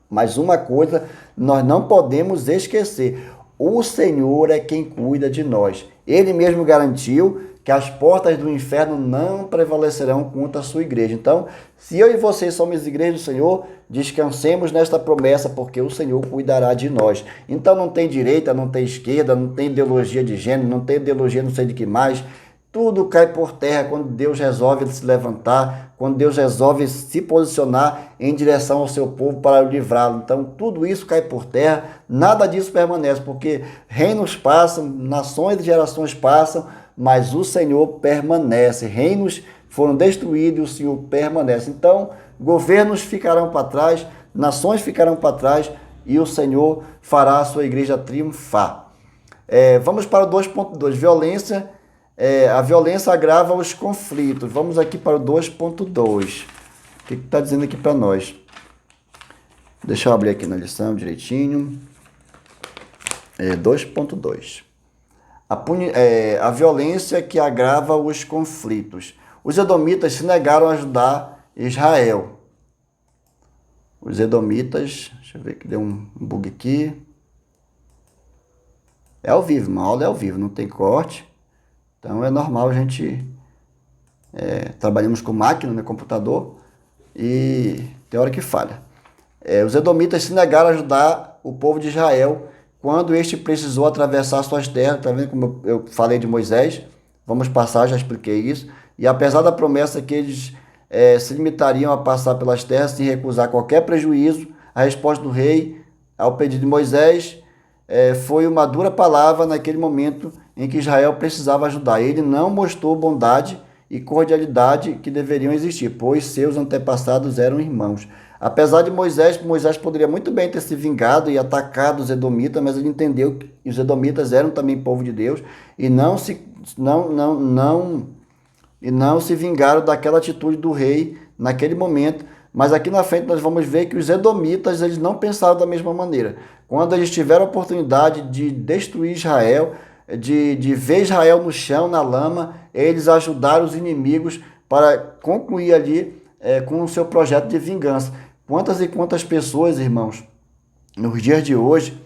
mas uma coisa nós não podemos esquecer: o Senhor é quem cuida de nós. Ele mesmo garantiu que as portas do inferno não prevalecerão contra a sua igreja. Então, se eu e você somos igreja do Senhor, descansemos nesta promessa, porque o Senhor cuidará de nós. Então, não tem direita, não tem esquerda, não tem ideologia de gênero, não tem ideologia não sei de que mais. Tudo cai por terra quando Deus resolve se levantar, quando Deus resolve se posicionar em direção ao seu povo para livrá-lo. Então, tudo isso cai por terra, nada disso permanece, porque reinos passam, nações e gerações passam, mas o Senhor permanece. Reinos foram destruídos e o Senhor permanece. Então, governos ficarão para trás, nações ficarão para trás e o Senhor fará a sua igreja triunfar. Vamos para o 2.2, violência. A violência agrava os conflitos. Vamos aqui para o 2.2. O que está dizendo aqui para nós? Deixa eu abrir aqui na lição direitinho. 2.2. A violência que agrava os conflitos. Os edomitas se negaram a ajudar Israel. Os edomitas... Deixa eu ver que deu um bug aqui. É ao vivo, uma aula é ao vivo, não tem corte. Então é normal a gente... trabalhamos com máquina, né, computador, e tem hora que falha. Os edomitas se negaram a ajudar o povo de Israel quando este precisou atravessar suas terras. Está vendo como eu falei de Moisés? Vamos passar, já expliquei isso. E apesar da promessa que eles se limitariam a passar pelas terras sem recusar qualquer prejuízo, a resposta do rei ao pedido de Moisés foi uma dura palavra naquele momento em que Israel precisava ajudar. Ele não mostrou bondade e cordialidade que deveriam existir, pois seus antepassados eram irmãos. Apesar de Moisés poderia muito bem ter se vingado e atacado os edomitas, mas ele entendeu que os edomitas eram também povo de Deus e não se vingaram daquela atitude do rei naquele momento. Mas aqui na frente nós vamos ver que os edomitas eles não pensaram da mesma maneira. Quando eles tiveram a oportunidade de destruir Israel, de ver Israel no chão, na lama, eles ajudaram os inimigos para concluir ali com o seu projeto de vingança. Quantas e quantas pessoas, irmãos, nos dias de hoje,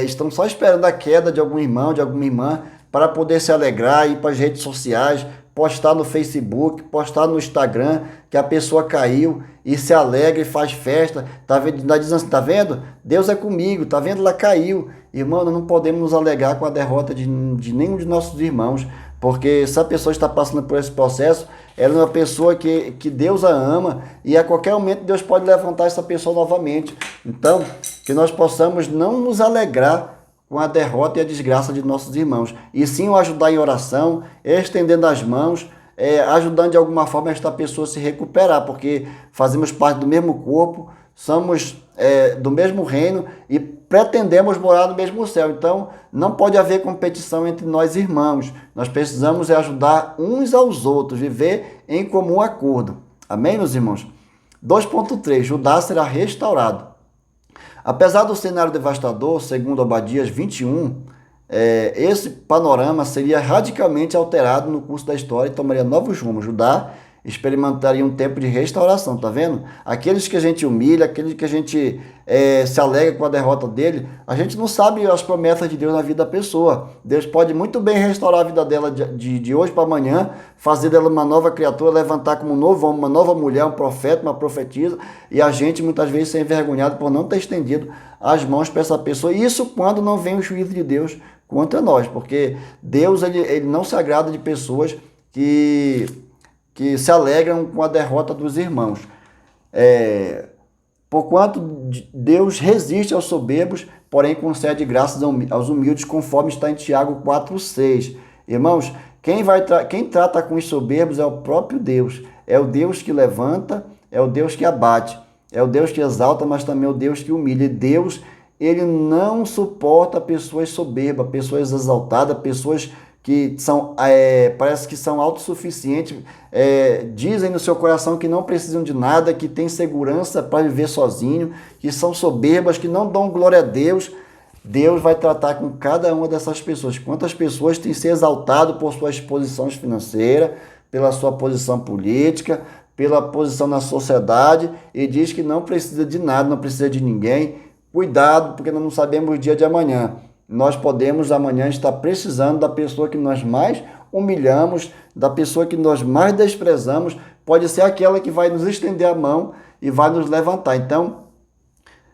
estão só esperando a queda de algum irmão, de alguma irmã, para poder se alegrar, ir para as redes sociais, postar no Facebook, postar no Instagram que a pessoa caiu e se alegra e faz festa. Tá vendo? Deus é comigo, tá vendo? Ela caiu. Irmão, nós não podemos nos alegrar com a derrota de nenhum de nossos irmãos, porque se a pessoa está passando por esse processo, ela é uma pessoa que Deus a ama e a qualquer momento Deus pode levantar essa pessoa novamente. Então, que nós possamos não nos alegrar com a derrota e a desgraça de nossos irmãos, e sim o ajudar em oração, estendendo as mãos, ajudando de alguma forma esta pessoa a se recuperar, porque fazemos parte do mesmo corpo, somos do mesmo reino e pretendemos morar no mesmo céu. Então, não pode haver competição entre nós irmãos. Nós precisamos ajudar uns aos outros, viver em comum acordo. Amém, meus irmãos? 2.3. Judá será restaurado. Apesar do cenário devastador, segundo Obadias 21, esse panorama seria radicalmente alterado no curso da história e tomaria novos rumos. Judá experimentaria um tempo de restauração, tá vendo? Aqueles que a gente humilha, aqueles que a gente se alegra com a derrota dele, a gente não sabe as promessas de Deus na vida da pessoa. Deus pode muito bem restaurar a vida dela de hoje para amanhã, fazer dela uma nova criatura, levantar como um novo homem, uma nova mulher, um profeta, uma profetisa, e a gente muitas vezes ser envergonhado por não ter estendido as mãos para essa pessoa. Isso quando não vem o juízo de Deus contra nós, porque Deus ele não se agrada de pessoas que se alegram com a derrota dos irmãos. Porquanto Deus resiste aos soberbos, porém concede graças aos humildes, conforme está em Tiago 4,6. Irmãos, quem trata com os soberbos é o próprio Deus. É o Deus que levanta, é o Deus que abate, é o Deus que exalta, mas também é o Deus que humilha. E Deus, ele não suporta pessoas soberbas, pessoas exaltadas, pessoas que são, parece que são autossuficientes, dizem no seu coração que não precisam de nada, que têm segurança para viver sozinho, que são soberbas, que não dão glória a Deus. Deus vai tratar com cada uma dessas pessoas. Quantas pessoas têm se exaltado por suas posições financeiras, pela sua posição política, pela posição na sociedade, e diz que não precisa de nada, não precisa de ninguém. Cuidado, porque nós não sabemos o dia de amanhã. Nós podemos amanhã estar precisando da pessoa que nós mais humilhamos, da pessoa que nós mais desprezamos, pode ser aquela que vai nos estender a mão e vai nos levantar. Então,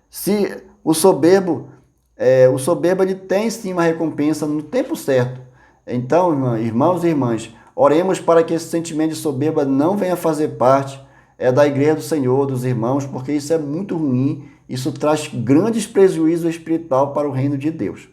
se o soberbo ele tem sim uma recompensa no tempo certo. Então, irmãos e irmãs, oremos para que esse sentimento de soberba não venha fazer parte da igreja do Senhor, dos irmãos, porque isso é muito ruim, isso traz grandes prejuízos espiritual para o reino de Deus.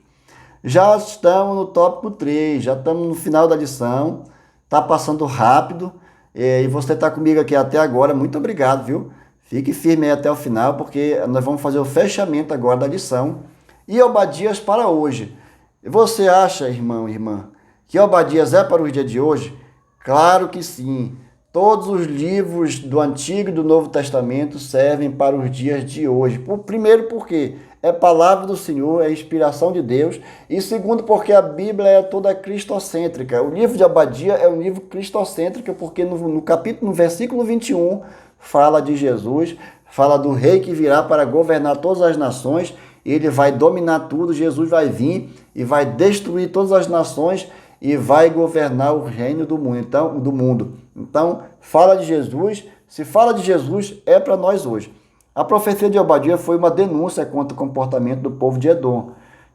Já estamos no tópico 3, já estamos no final da lição, está passando rápido, e você está comigo aqui até agora, muito obrigado, viu? Fique firme aí até o final, porque nós vamos fazer o fechamento agora da lição. E Obadias para hoje. Você acha, irmão e irmã, que Obadias é para o dia de hoje? Claro que sim. Todos os livros do Antigo e do Novo Testamento servem para os dias de hoje. Primeiro porque é palavra do Senhor, é inspiração de Deus. E segundo porque a Bíblia é toda cristocêntrica. O livro de Obadias é um livro cristocêntrico porque no versículo 21 fala de Jesus, fala do rei que virá para governar todas as nações. Ele vai dominar tudo, Jesus vai vir e vai destruir todas as nações e vai governar o reino do mundo. Então, fala de Jesus. Se fala de Jesus, é para nós hoje. A profecia de Obadias foi uma denúncia contra o comportamento do povo de Edom,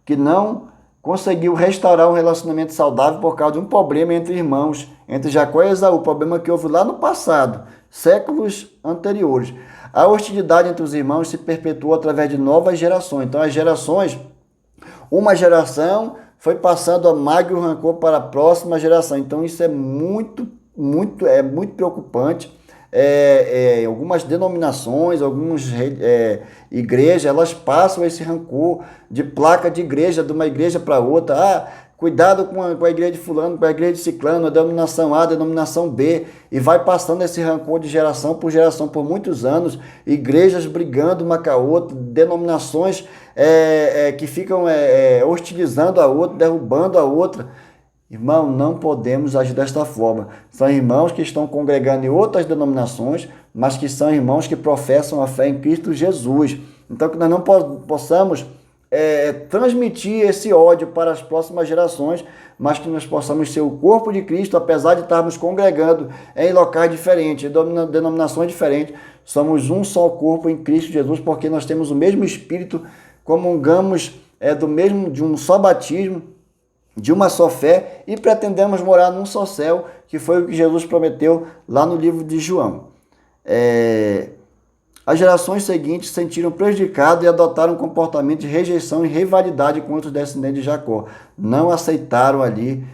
que não conseguiu restaurar um relacionamento saudável por causa de um problema entre irmãos, entre Jacó e Esaú, problema que houve lá no passado, séculos anteriores. A hostilidade entre os irmãos se perpetuou através de novas gerações. Então, as gerações, uma geração foi passando a mágoa e o rancor para a próxima geração. Então, isso é muito preocupante. Algumas denominações, algumas igrejas, elas passam esse rancor de placa de igreja, de uma igreja para outra. Cuidado com a igreja de fulano, com a igreja de ciclano, a denominação A, a denominação B, e vai passando esse rancor de geração por muitos anos, igrejas brigando uma com a outra, denominações que ficam hostilizando a outra, derrubando a outra. Irmão, não podemos agir desta forma. São irmãos que estão congregando em outras denominações, mas que são irmãos que professam a fé em Cristo Jesus. Então, que nós não possamos transmitir esse ódio para as próximas gerações, mas que nós possamos ser o corpo de Cristo, apesar de estarmos congregando em locais diferentes, denominações diferentes, somos um só corpo em Cristo Jesus, porque nós temos o mesmo Espírito, comungamos de um só batismo, de uma só fé, e pretendemos morar num só céu, que foi o que Jesus prometeu lá no livro de João. As gerações seguintes se sentiram prejudicadas e adotaram um comportamento de rejeição e rivalidade contra os descendentes de Jacó. Não aceitaram ali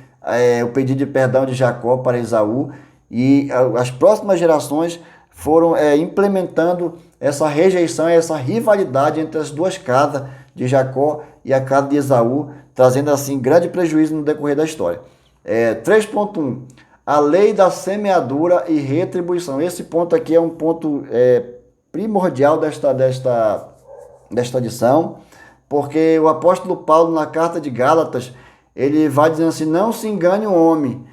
o pedido de perdão de Jacó para Esaú, e as próximas gerações foram implementando essa rejeição e essa rivalidade entre as duas casas de Jacó e a casa de Esaú, trazendo assim grande prejuízo no decorrer da história. 3.1. A lei da semeadura e retribuição. Esse ponto aqui é um ponto primordial desta lição, porque o apóstolo Paulo, na carta de Gálatas, ele vai dizendo assim: não se engane o homem,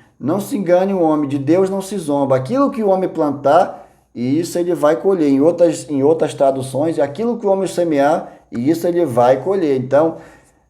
de Deus não se zomba. Aquilo que o homem plantar, e isso ele vai colher. Em outras traduções, aquilo que o homem semear, e isso ele vai colher. Então,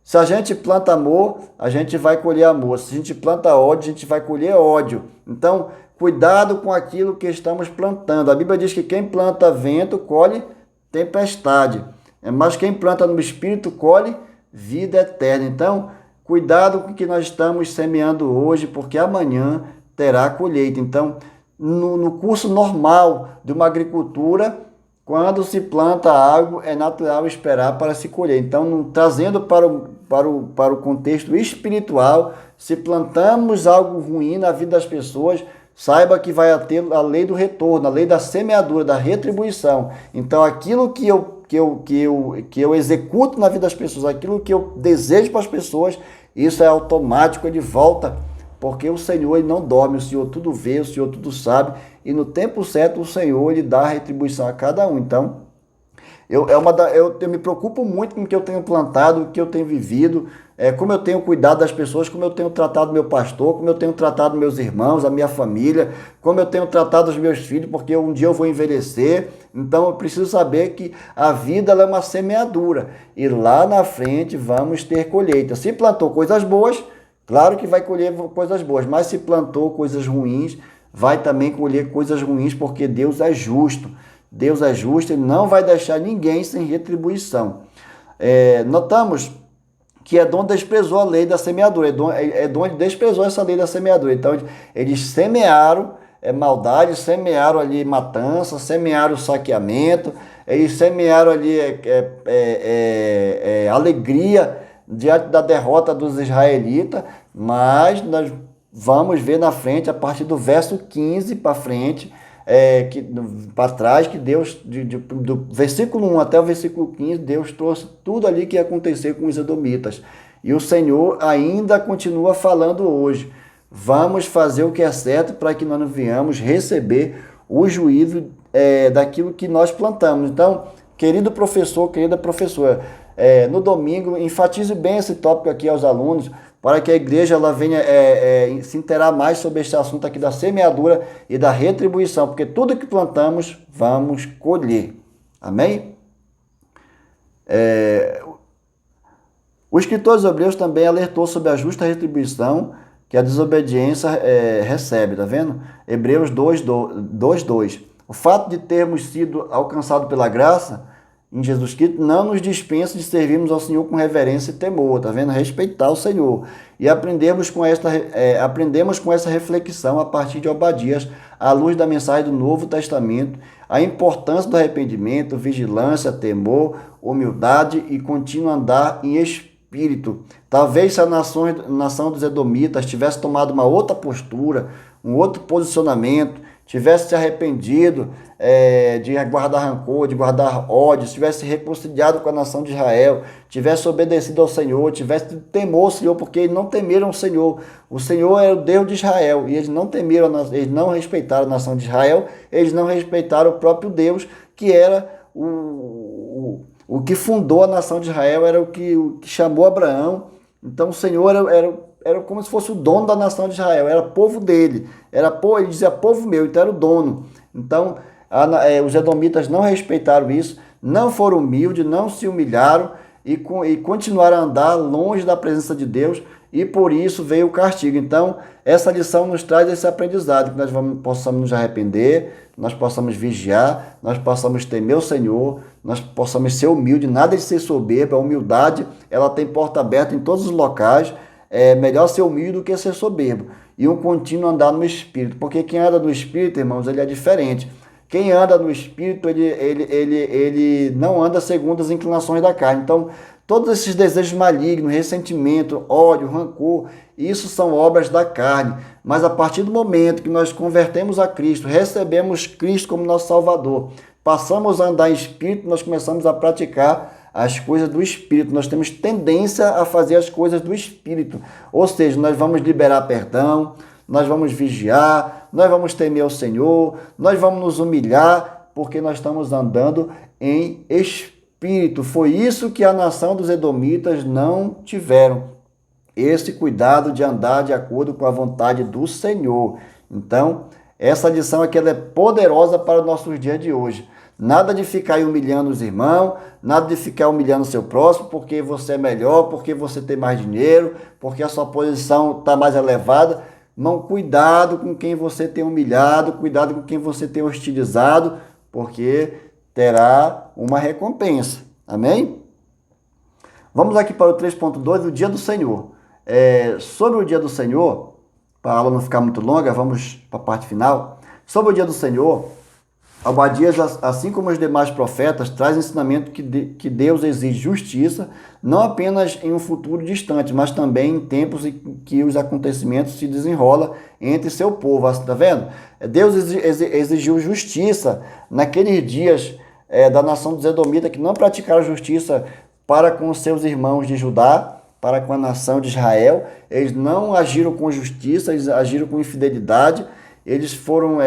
se a gente planta amor, a gente vai colher amor. Se a gente planta ódio, a gente vai colher ódio. Então, cuidado com aquilo que estamos plantando. A Bíblia diz que quem planta vento, colhe tempestade. Mas quem planta no Espírito, colhe vida eterna. Então, cuidado com o que nós estamos semeando hoje, porque amanhã terá colheita. Então, no curso normal de uma agricultura, quando se planta algo, é natural esperar para se colher. Então, trazendo para o contexto espiritual, se plantamos algo ruim na vida das pessoas, saiba que vai ter a lei do retorno, a lei da semeadura, da retribuição. Então, aquilo que eu executo na vida das pessoas, aquilo que eu desejo para as pessoas, isso é automático, ele volta, porque o Senhor ele não dorme, o Senhor tudo vê, o Senhor tudo sabe, e no tempo certo o Senhor ele dá a retribuição a cada um. Então, eu me preocupo muito com o que eu tenho plantado, o que eu tenho vivido, como eu tenho cuidado das pessoas, como eu tenho tratado meu pastor, como eu tenho tratado meus irmãos, a minha família, como eu tenho tratado os meus filhos, porque um dia eu vou envelhecer. Então eu preciso saber que a vida ela é uma semeadura e lá na frente vamos ter colheita. Se plantou coisas boas, claro que vai colher coisas boas, mas se plantou coisas ruins, vai também colher coisas ruins, porque Deus é justo. Deus é justo, Ele não vai deixar ninguém sem retribuição. Notamos que Edom desprezou a lei da semeadura. Edom desprezou essa lei da semeadura. Então, eles semearam maldade, semearam ali matança, semearam saqueamento, eles semearam ali alegria diante da derrota dos israelitas, mas nós vamos ver na frente, a partir do verso 15 para frente, para trás, que Deus, do versículo 1 até o versículo 15, Deus trouxe tudo ali que ia acontecer com os edomitas. E o Senhor ainda continua falando hoje. Vamos fazer o que é certo para que nós não venhamos receber o juízo daquilo que nós plantamos. Então, querido professor, querida professora, no domingo, enfatize bem esse tópico aqui aos alunos, para que a igreja ela venha se inteirar mais sobre este assunto aqui da semeadura e da retribuição, porque tudo que plantamos, vamos colher. Amém? O escritor aos Hebreus também alertou sobre a justa retribuição que a desobediência recebe, tá vendo? Hebreus 2:2. O fato de termos sido alcançados pela graça em Jesus Cristo não nos dispensa de servirmos ao Senhor com reverência e temor, tá vendo? Respeitar o Senhor. E aprendemos com essa reflexão a partir de Obadias, à luz da mensagem do Novo Testamento, a importância do arrependimento, vigilância, temor, humildade e contínuo andar em espírito. Talvez se a nação dos Edomitas tivesse tomado uma outra postura, um outro posicionamento, tivesse se arrependido de guardar rancor, de guardar ódio, tivesse se reconciliado com a nação de Israel, tivesse obedecido ao Senhor, tivesse temor ao Senhor, porque eles não temeram o Senhor. O Senhor é o Deus de Israel, e eles não temeram, eles não respeitaram a nação de Israel, eles não respeitaram o próprio Deus, que era o que fundou a nação de Israel, era o que chamou Abraão. Então o Senhor era como se fosse o dono da nação de Israel, era povo dele, ele dizia povo meu, então era o dono. Então os edomitas não respeitaram isso, não foram humildes, não se humilharam e continuaram a andar longe da presença de Deus, e por isso veio o castigo. Então essa lição nos traz esse aprendizado, que nós possamos nos arrepender, nós possamos vigiar, nós possamos temer o Senhor, nós possamos ser humildes, nada de ser soberbo. A humildade ela tem porta aberta em todos os locais. É melhor ser humilde do que ser soberbo. E um contínuo andar no Espírito. Porque quem anda no Espírito, irmãos, ele é diferente. Quem anda no Espírito, ele não anda segundo as inclinações da carne. Então, todos esses desejos malignos, ressentimento, ódio, rancor, isso são obras da carne. Mas a partir do momento que nós convertemos a Cristo, recebemos Cristo como nosso Salvador, passamos a andar em Espírito, nós começamos a praticar as coisas do Espírito. Nós temos tendência a fazer as coisas do Espírito. Ou seja, nós vamos liberar perdão, nós vamos vigiar, nós vamos temer o Senhor, nós vamos nos humilhar, porque nós estamos andando em Espírito. Foi isso que a nação dos Edomitas não tiveram. Esse cuidado de andar de acordo com a vontade do Senhor. Então, essa lição aqui ela é poderosa para os nossos dias de hoje. Nada de ficar aí humilhando os irmãos, nada de ficar humilhando o seu próximo, porque você é melhor, porque você tem mais dinheiro, porque a sua posição está mais elevada. Não, cuidado com quem você tem humilhado, cuidado com quem você tem hostilizado, porque terá uma recompensa. Amém? Vamos aqui para o 3.2, o dia do Senhor. Sobre o dia do Senhor, para a aula não ficar muito longa, vamos para a parte final. Sobre o dia do Senhor, Obadias, assim como os demais profetas, traz ensinamento que Deus exige justiça, não apenas em um futuro distante, mas também em tempos em que os acontecimentos se desenrolam entre seu povo. Está vendo? Deus exigiu justiça naqueles dias da nação dos Edomitas, que não praticaram justiça para com os seus irmãos de Judá, para com a nação de Israel. Eles não agiram com justiça, eles agiram com infidelidade, eles foram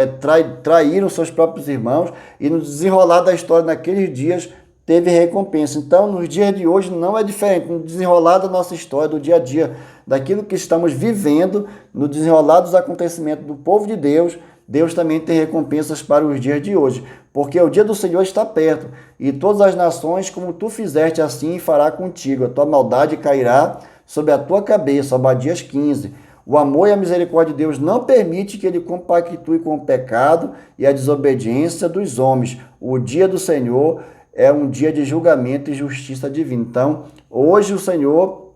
traíram seus próprios irmãos, e no desenrolar da história naqueles dias teve recompensa. Então, nos dias de hoje não é diferente. No desenrolar da nossa história, do dia a dia, daquilo que estamos vivendo, no desenrolar dos acontecimentos do povo de Deus, Deus também tem recompensas para os dias de hoje, porque o dia do Senhor está perto, e todas as nações, como tu fizeste, assim fará contigo. A tua maldade cairá sobre a tua cabeça. Obadias 15. O amor e a misericórdia de Deus não permite que ele compactue com o pecado e a desobediência dos homens. O dia do Senhor é um dia de julgamento e justiça divina. Então, hoje o Senhor,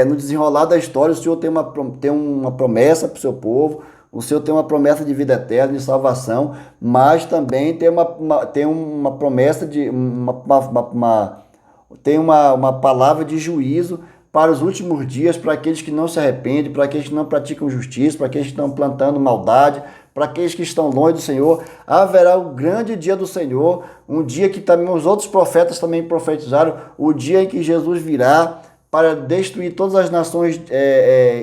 no desenrolar da história, o Senhor tem uma promessa para o seu povo, o Senhor tem uma promessa de vida eterna, de salvação, mas também tem uma promessa tem uma palavra de juízo para os últimos dias, para aqueles que não se arrependem, para aqueles que não praticam justiça, para aqueles que estão plantando maldade, para aqueles que estão longe do Senhor. Haverá o grande dia do Senhor, um dia que também os outros profetas também profetizaram, o dia em que Jesus virá para destruir todas as nações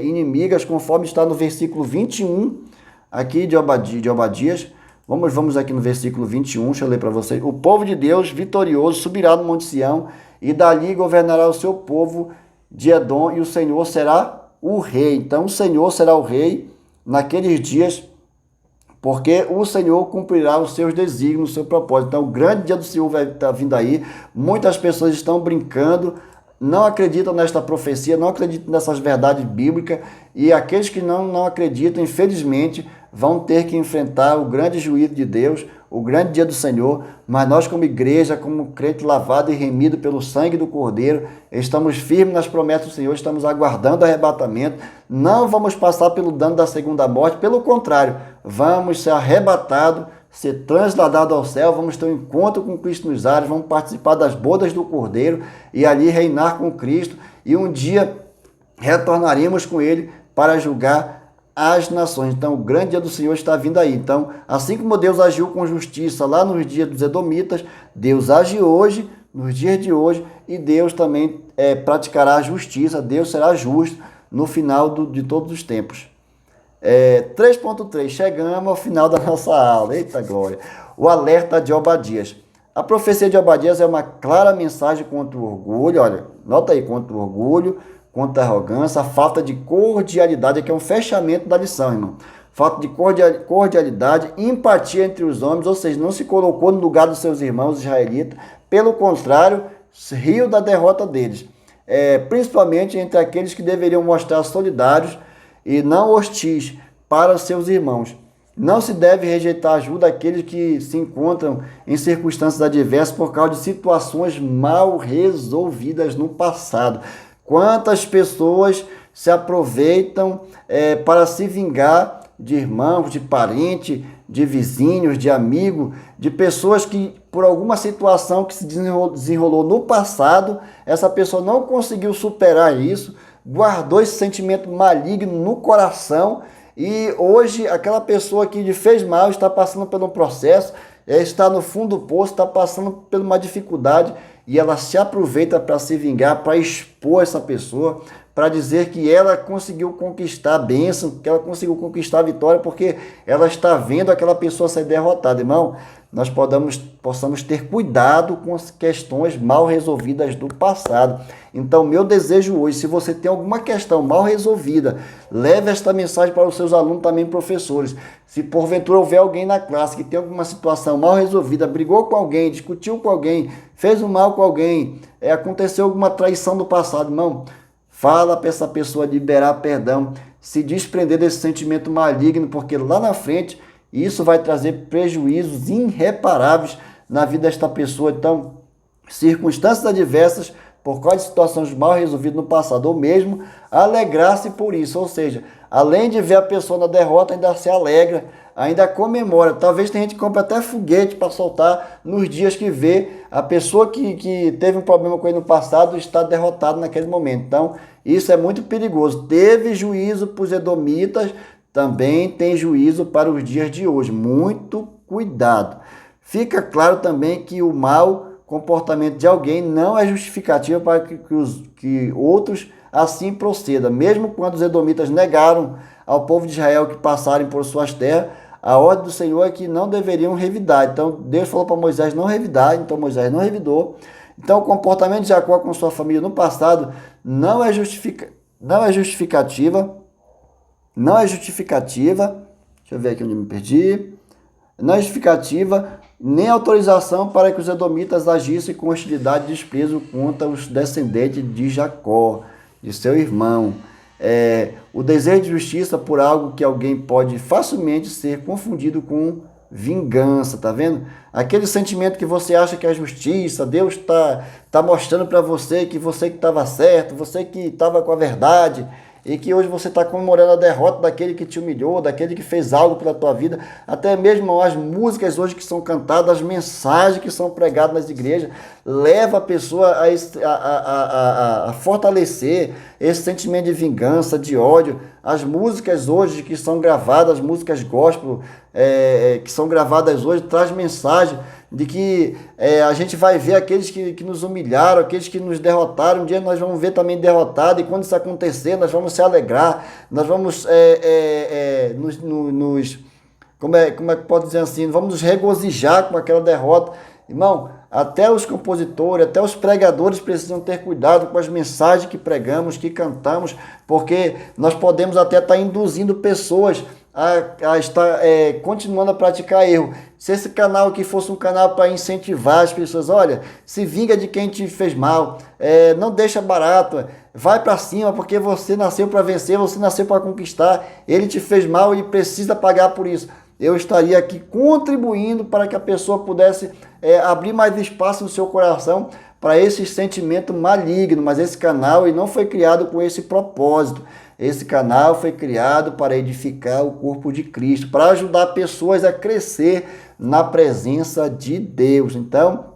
inimigas, conforme está no versículo 21 aqui de Obadias. Vamos aqui no versículo 21, deixa eu ler para vocês. O povo de Deus vitorioso subirá no Monte Sião, e dali governará o seu povo de Edom, e o Senhor será o rei. Então o Senhor será o rei naqueles dias, porque o Senhor cumprirá os seus desígnios, o seu propósito. Então o grande dia do Senhor vai estar vindo aí. Muitas pessoas estão brincando, não acreditam nesta profecia, não acreditam nessas verdades bíblicas, e aqueles que não acreditam, infelizmente, vão ter que enfrentar o grande juízo de Deus, o grande dia do Senhor. Mas nós, como igreja, como crente lavado e remido pelo sangue do Cordeiro, estamos firmes nas promessas do Senhor, estamos aguardando o arrebatamento, não vamos passar pelo dano da segunda morte, pelo contrário, vamos ser arrebatados, ser transladado ao céu, vamos ter um encontro com Cristo nos ares, vamos participar das bodas do Cordeiro e ali reinar com Cristo, e um dia retornaremos com Ele para julgar as nações. Então o grande dia do Senhor está vindo aí. Então, assim como Deus agiu com justiça lá nos dias dos Edomitas, Deus age hoje, nos dias de hoje, e Deus também praticará a justiça, Deus será justo no final de todos os tempos. 3.3, chegamos ao final da nossa aula. Eita glória! O alerta de Obadias. A profecia de Obadias é uma clara mensagem contra o orgulho, olha, nota aí, contra o orgulho, contra a arrogância, a falta de cordialidade. Aqui é um fechamento da lição, irmão. Falta de cordialidade, empatia entre os homens, ou seja, não se colocou no lugar dos seus irmãos israelitas, pelo contrário, riu da derrota deles. Principalmente entre aqueles que deveriam mostrar solidários e não hostis para os seus irmãos. Não se deve rejeitar a ajuda daqueles que se encontram em circunstâncias adversas por causa de situações mal resolvidas no passado. Quantas pessoas se aproveitam para se vingar de irmãos, de parentes, de vizinhos, de amigos, de pessoas que, por alguma situação que se desenrolou no passado, essa pessoa não conseguiu superar isso, guardou esse sentimento maligno no coração, e hoje aquela pessoa que lhe fez mal está passando por um processo, está no fundo do poço, está passando por uma dificuldade, e ela se aproveita para se vingar, para expor essa pessoa, para dizer que ela conseguiu conquistar a bênção, que ela conseguiu conquistar a vitória, porque ela está vendo aquela pessoa ser derrotada. Irmão, nós possamos ter cuidado com as questões mal resolvidas do passado. Então, meu desejo hoje, se você tem alguma questão mal resolvida, leve esta mensagem para os seus alunos, também professores. Se porventura houver alguém na classe que tem alguma situação mal resolvida, brigou com alguém, discutiu com alguém, fez um mal com alguém, aconteceu alguma traição do passado, irmão, fala para essa pessoa liberar perdão, se desprender desse sentimento maligno, porque lá na frente isso vai trazer prejuízos irreparáveis na vida desta pessoa. Então, circunstâncias adversas por causa de situações mal resolvidas no passado, ou mesmo alegrar-se por isso, ou seja, além de ver a pessoa na derrota, ainda se alegra, ainda comemora. Talvez tenha gente que compra até foguete para soltar nos dias que vê a pessoa que teve um problema com ele no passado está derrotada naquele momento. Então, isso é muito perigoso. Teve juízo para os edomitas, também tem juízo para os dias de hoje. Muito cuidado. Fica claro também que o mau comportamento de alguém não é justificativa para que outros assim procedam. Mesmo quando os edomitas negaram ao povo de Israel que passarem por suas terras, a ordem do Senhor é que não deveriam revidar. Então Deus falou para Moisés não revidar, então Moisés não revidou. Então o comportamento de Jacó com sua família no passado não é justificativa. Deixa eu ver aqui onde me perdi. Não é justificativa nem autorização para que os edomitas agissem com hostilidade e desprezo contra os descendentes de Jacó, de seu irmão. O desejo de justiça por algo que alguém pode facilmente ser confundido com vingança, tá vendo? Aquele sentimento que você acha que é justiça, Deus tá mostrando para você que estava certo, você que estava com a verdade, e que hoje você está comemorando a derrota daquele que te humilhou, daquele que fez algo pela tua vida, até mesmo as músicas hoje que são cantadas, as mensagens que são pregadas nas igrejas, leva a pessoa a fortalecer esse sentimento de vingança, de ódio. As músicas hoje que são gravadas, as músicas gospel que são gravadas hoje, traz mensagem de que a gente vai ver aqueles que nos humilharam, aqueles que nos derrotaram, um dia nós vamos ver também derrotado, e quando isso acontecer, nós vamos se alegrar, nós vamos como é que pode dizer assim, vamos nos regozijar com aquela derrota. Irmão, até os compositores, até os pregadores precisam ter cuidado com as mensagens que pregamos, que cantamos, porque nós podemos até estar induzindo pessoas a estar continuando a praticar erro. Se esse canal aqui fosse um canal para incentivar as pessoas, olha, se vinga de quem te fez mal, não deixa barato, vai para cima, porque você nasceu para vencer, você nasceu para conquistar, ele te fez mal e precisa pagar por isso. Eu estaria aqui contribuindo para que a pessoa pudesse abrir mais espaço no seu coração para esse sentimento maligno, mas esse canal ele não foi criado com esse propósito. Esse canal foi criado para edificar o corpo de Cristo, para ajudar pessoas a crescer na presença de Deus. Então,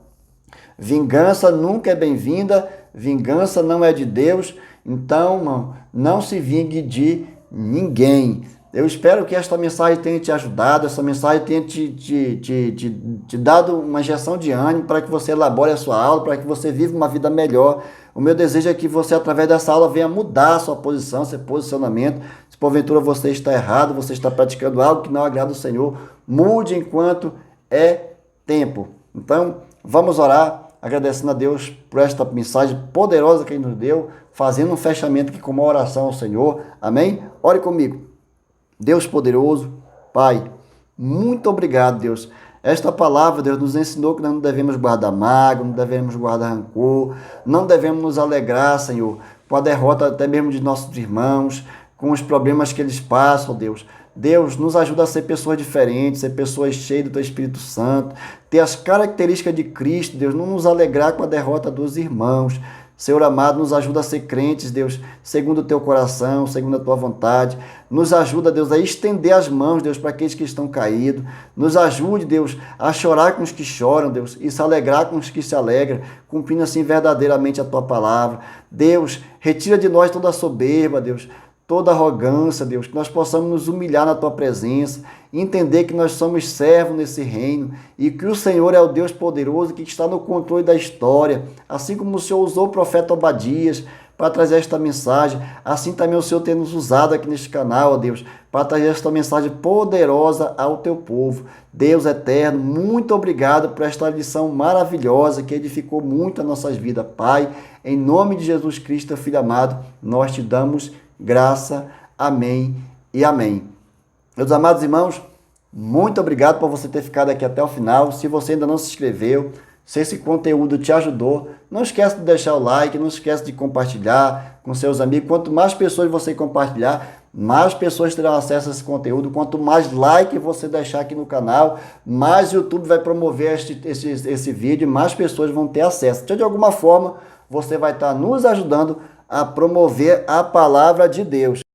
vingança nunca é bem-vinda, vingança não é de Deus, então não se vingue de ninguém. Eu espero que esta mensagem tenha te ajudado, essa mensagem tenha te dado uma injeção de ânimo para que você elabore a sua aula, para que você viva uma vida melhor. O meu desejo é que você, através dessa aula, venha mudar a sua posição, seu posicionamento. Se porventura você está errado, você está praticando algo que não agrada o Senhor, mude enquanto é tempo. Então, vamos orar, agradecendo a Deus por esta mensagem poderosa que Ele nos deu, fazendo um fechamento aqui com uma oração ao Senhor. Amém? Ore comigo. Deus poderoso, Pai, muito obrigado, Deus. Esta palavra, Deus, nos ensinou que nós não devemos guardar mágoa, não devemos guardar rancor, não devemos nos alegrar, Senhor, com a derrota até mesmo de nossos irmãos, com os problemas que eles passam, Deus. Deus, nos ajuda a ser pessoas diferentes, ser pessoas cheias do Teu Espírito Santo, ter as características de Cristo, Deus, não nos alegrar com a derrota dos irmãos. Senhor amado, nos ajuda a ser crentes, Deus, segundo o Teu coração, segundo a Tua vontade. Nos ajuda, Deus, a estender as mãos, Deus, para aqueles que estão caídos. Nos ajude, Deus, a chorar com os que choram, Deus, e se alegrar com os que se alegram, cumprindo assim verdadeiramente a Tua palavra. Deus, retira de nós toda a soberba, Deus, toda arrogância, Deus, que nós possamos nos humilhar na Tua presença, entender que nós somos servos nesse reino e que o Senhor é o Deus poderoso que está no controle da história, assim como o Senhor usou o profeta Obadias para trazer esta mensagem, assim também o Senhor tem nos usado aqui neste canal, ó Deus, para trazer esta mensagem poderosa ao Teu povo. Deus eterno, muito obrigado por esta lição maravilhosa que edificou muito as nossas vidas. Pai, em nome de Jesus Cristo, Filho amado, nós Te damos graça, amém e amém. Meus amados irmãos, muito obrigado por você ter ficado aqui até o final. Se você ainda não se inscreveu, se esse conteúdo te ajudou, não esquece de deixar o like, não esquece de compartilhar com seus amigos. Quanto mais pessoas você compartilhar, mais pessoas terão acesso a esse conteúdo. Quanto mais like você deixar aqui no canal, mais o YouTube vai promover esse vídeo, mais pessoas vão ter acesso. Então, de alguma forma, você vai estar nos ajudando a promover a palavra de Deus.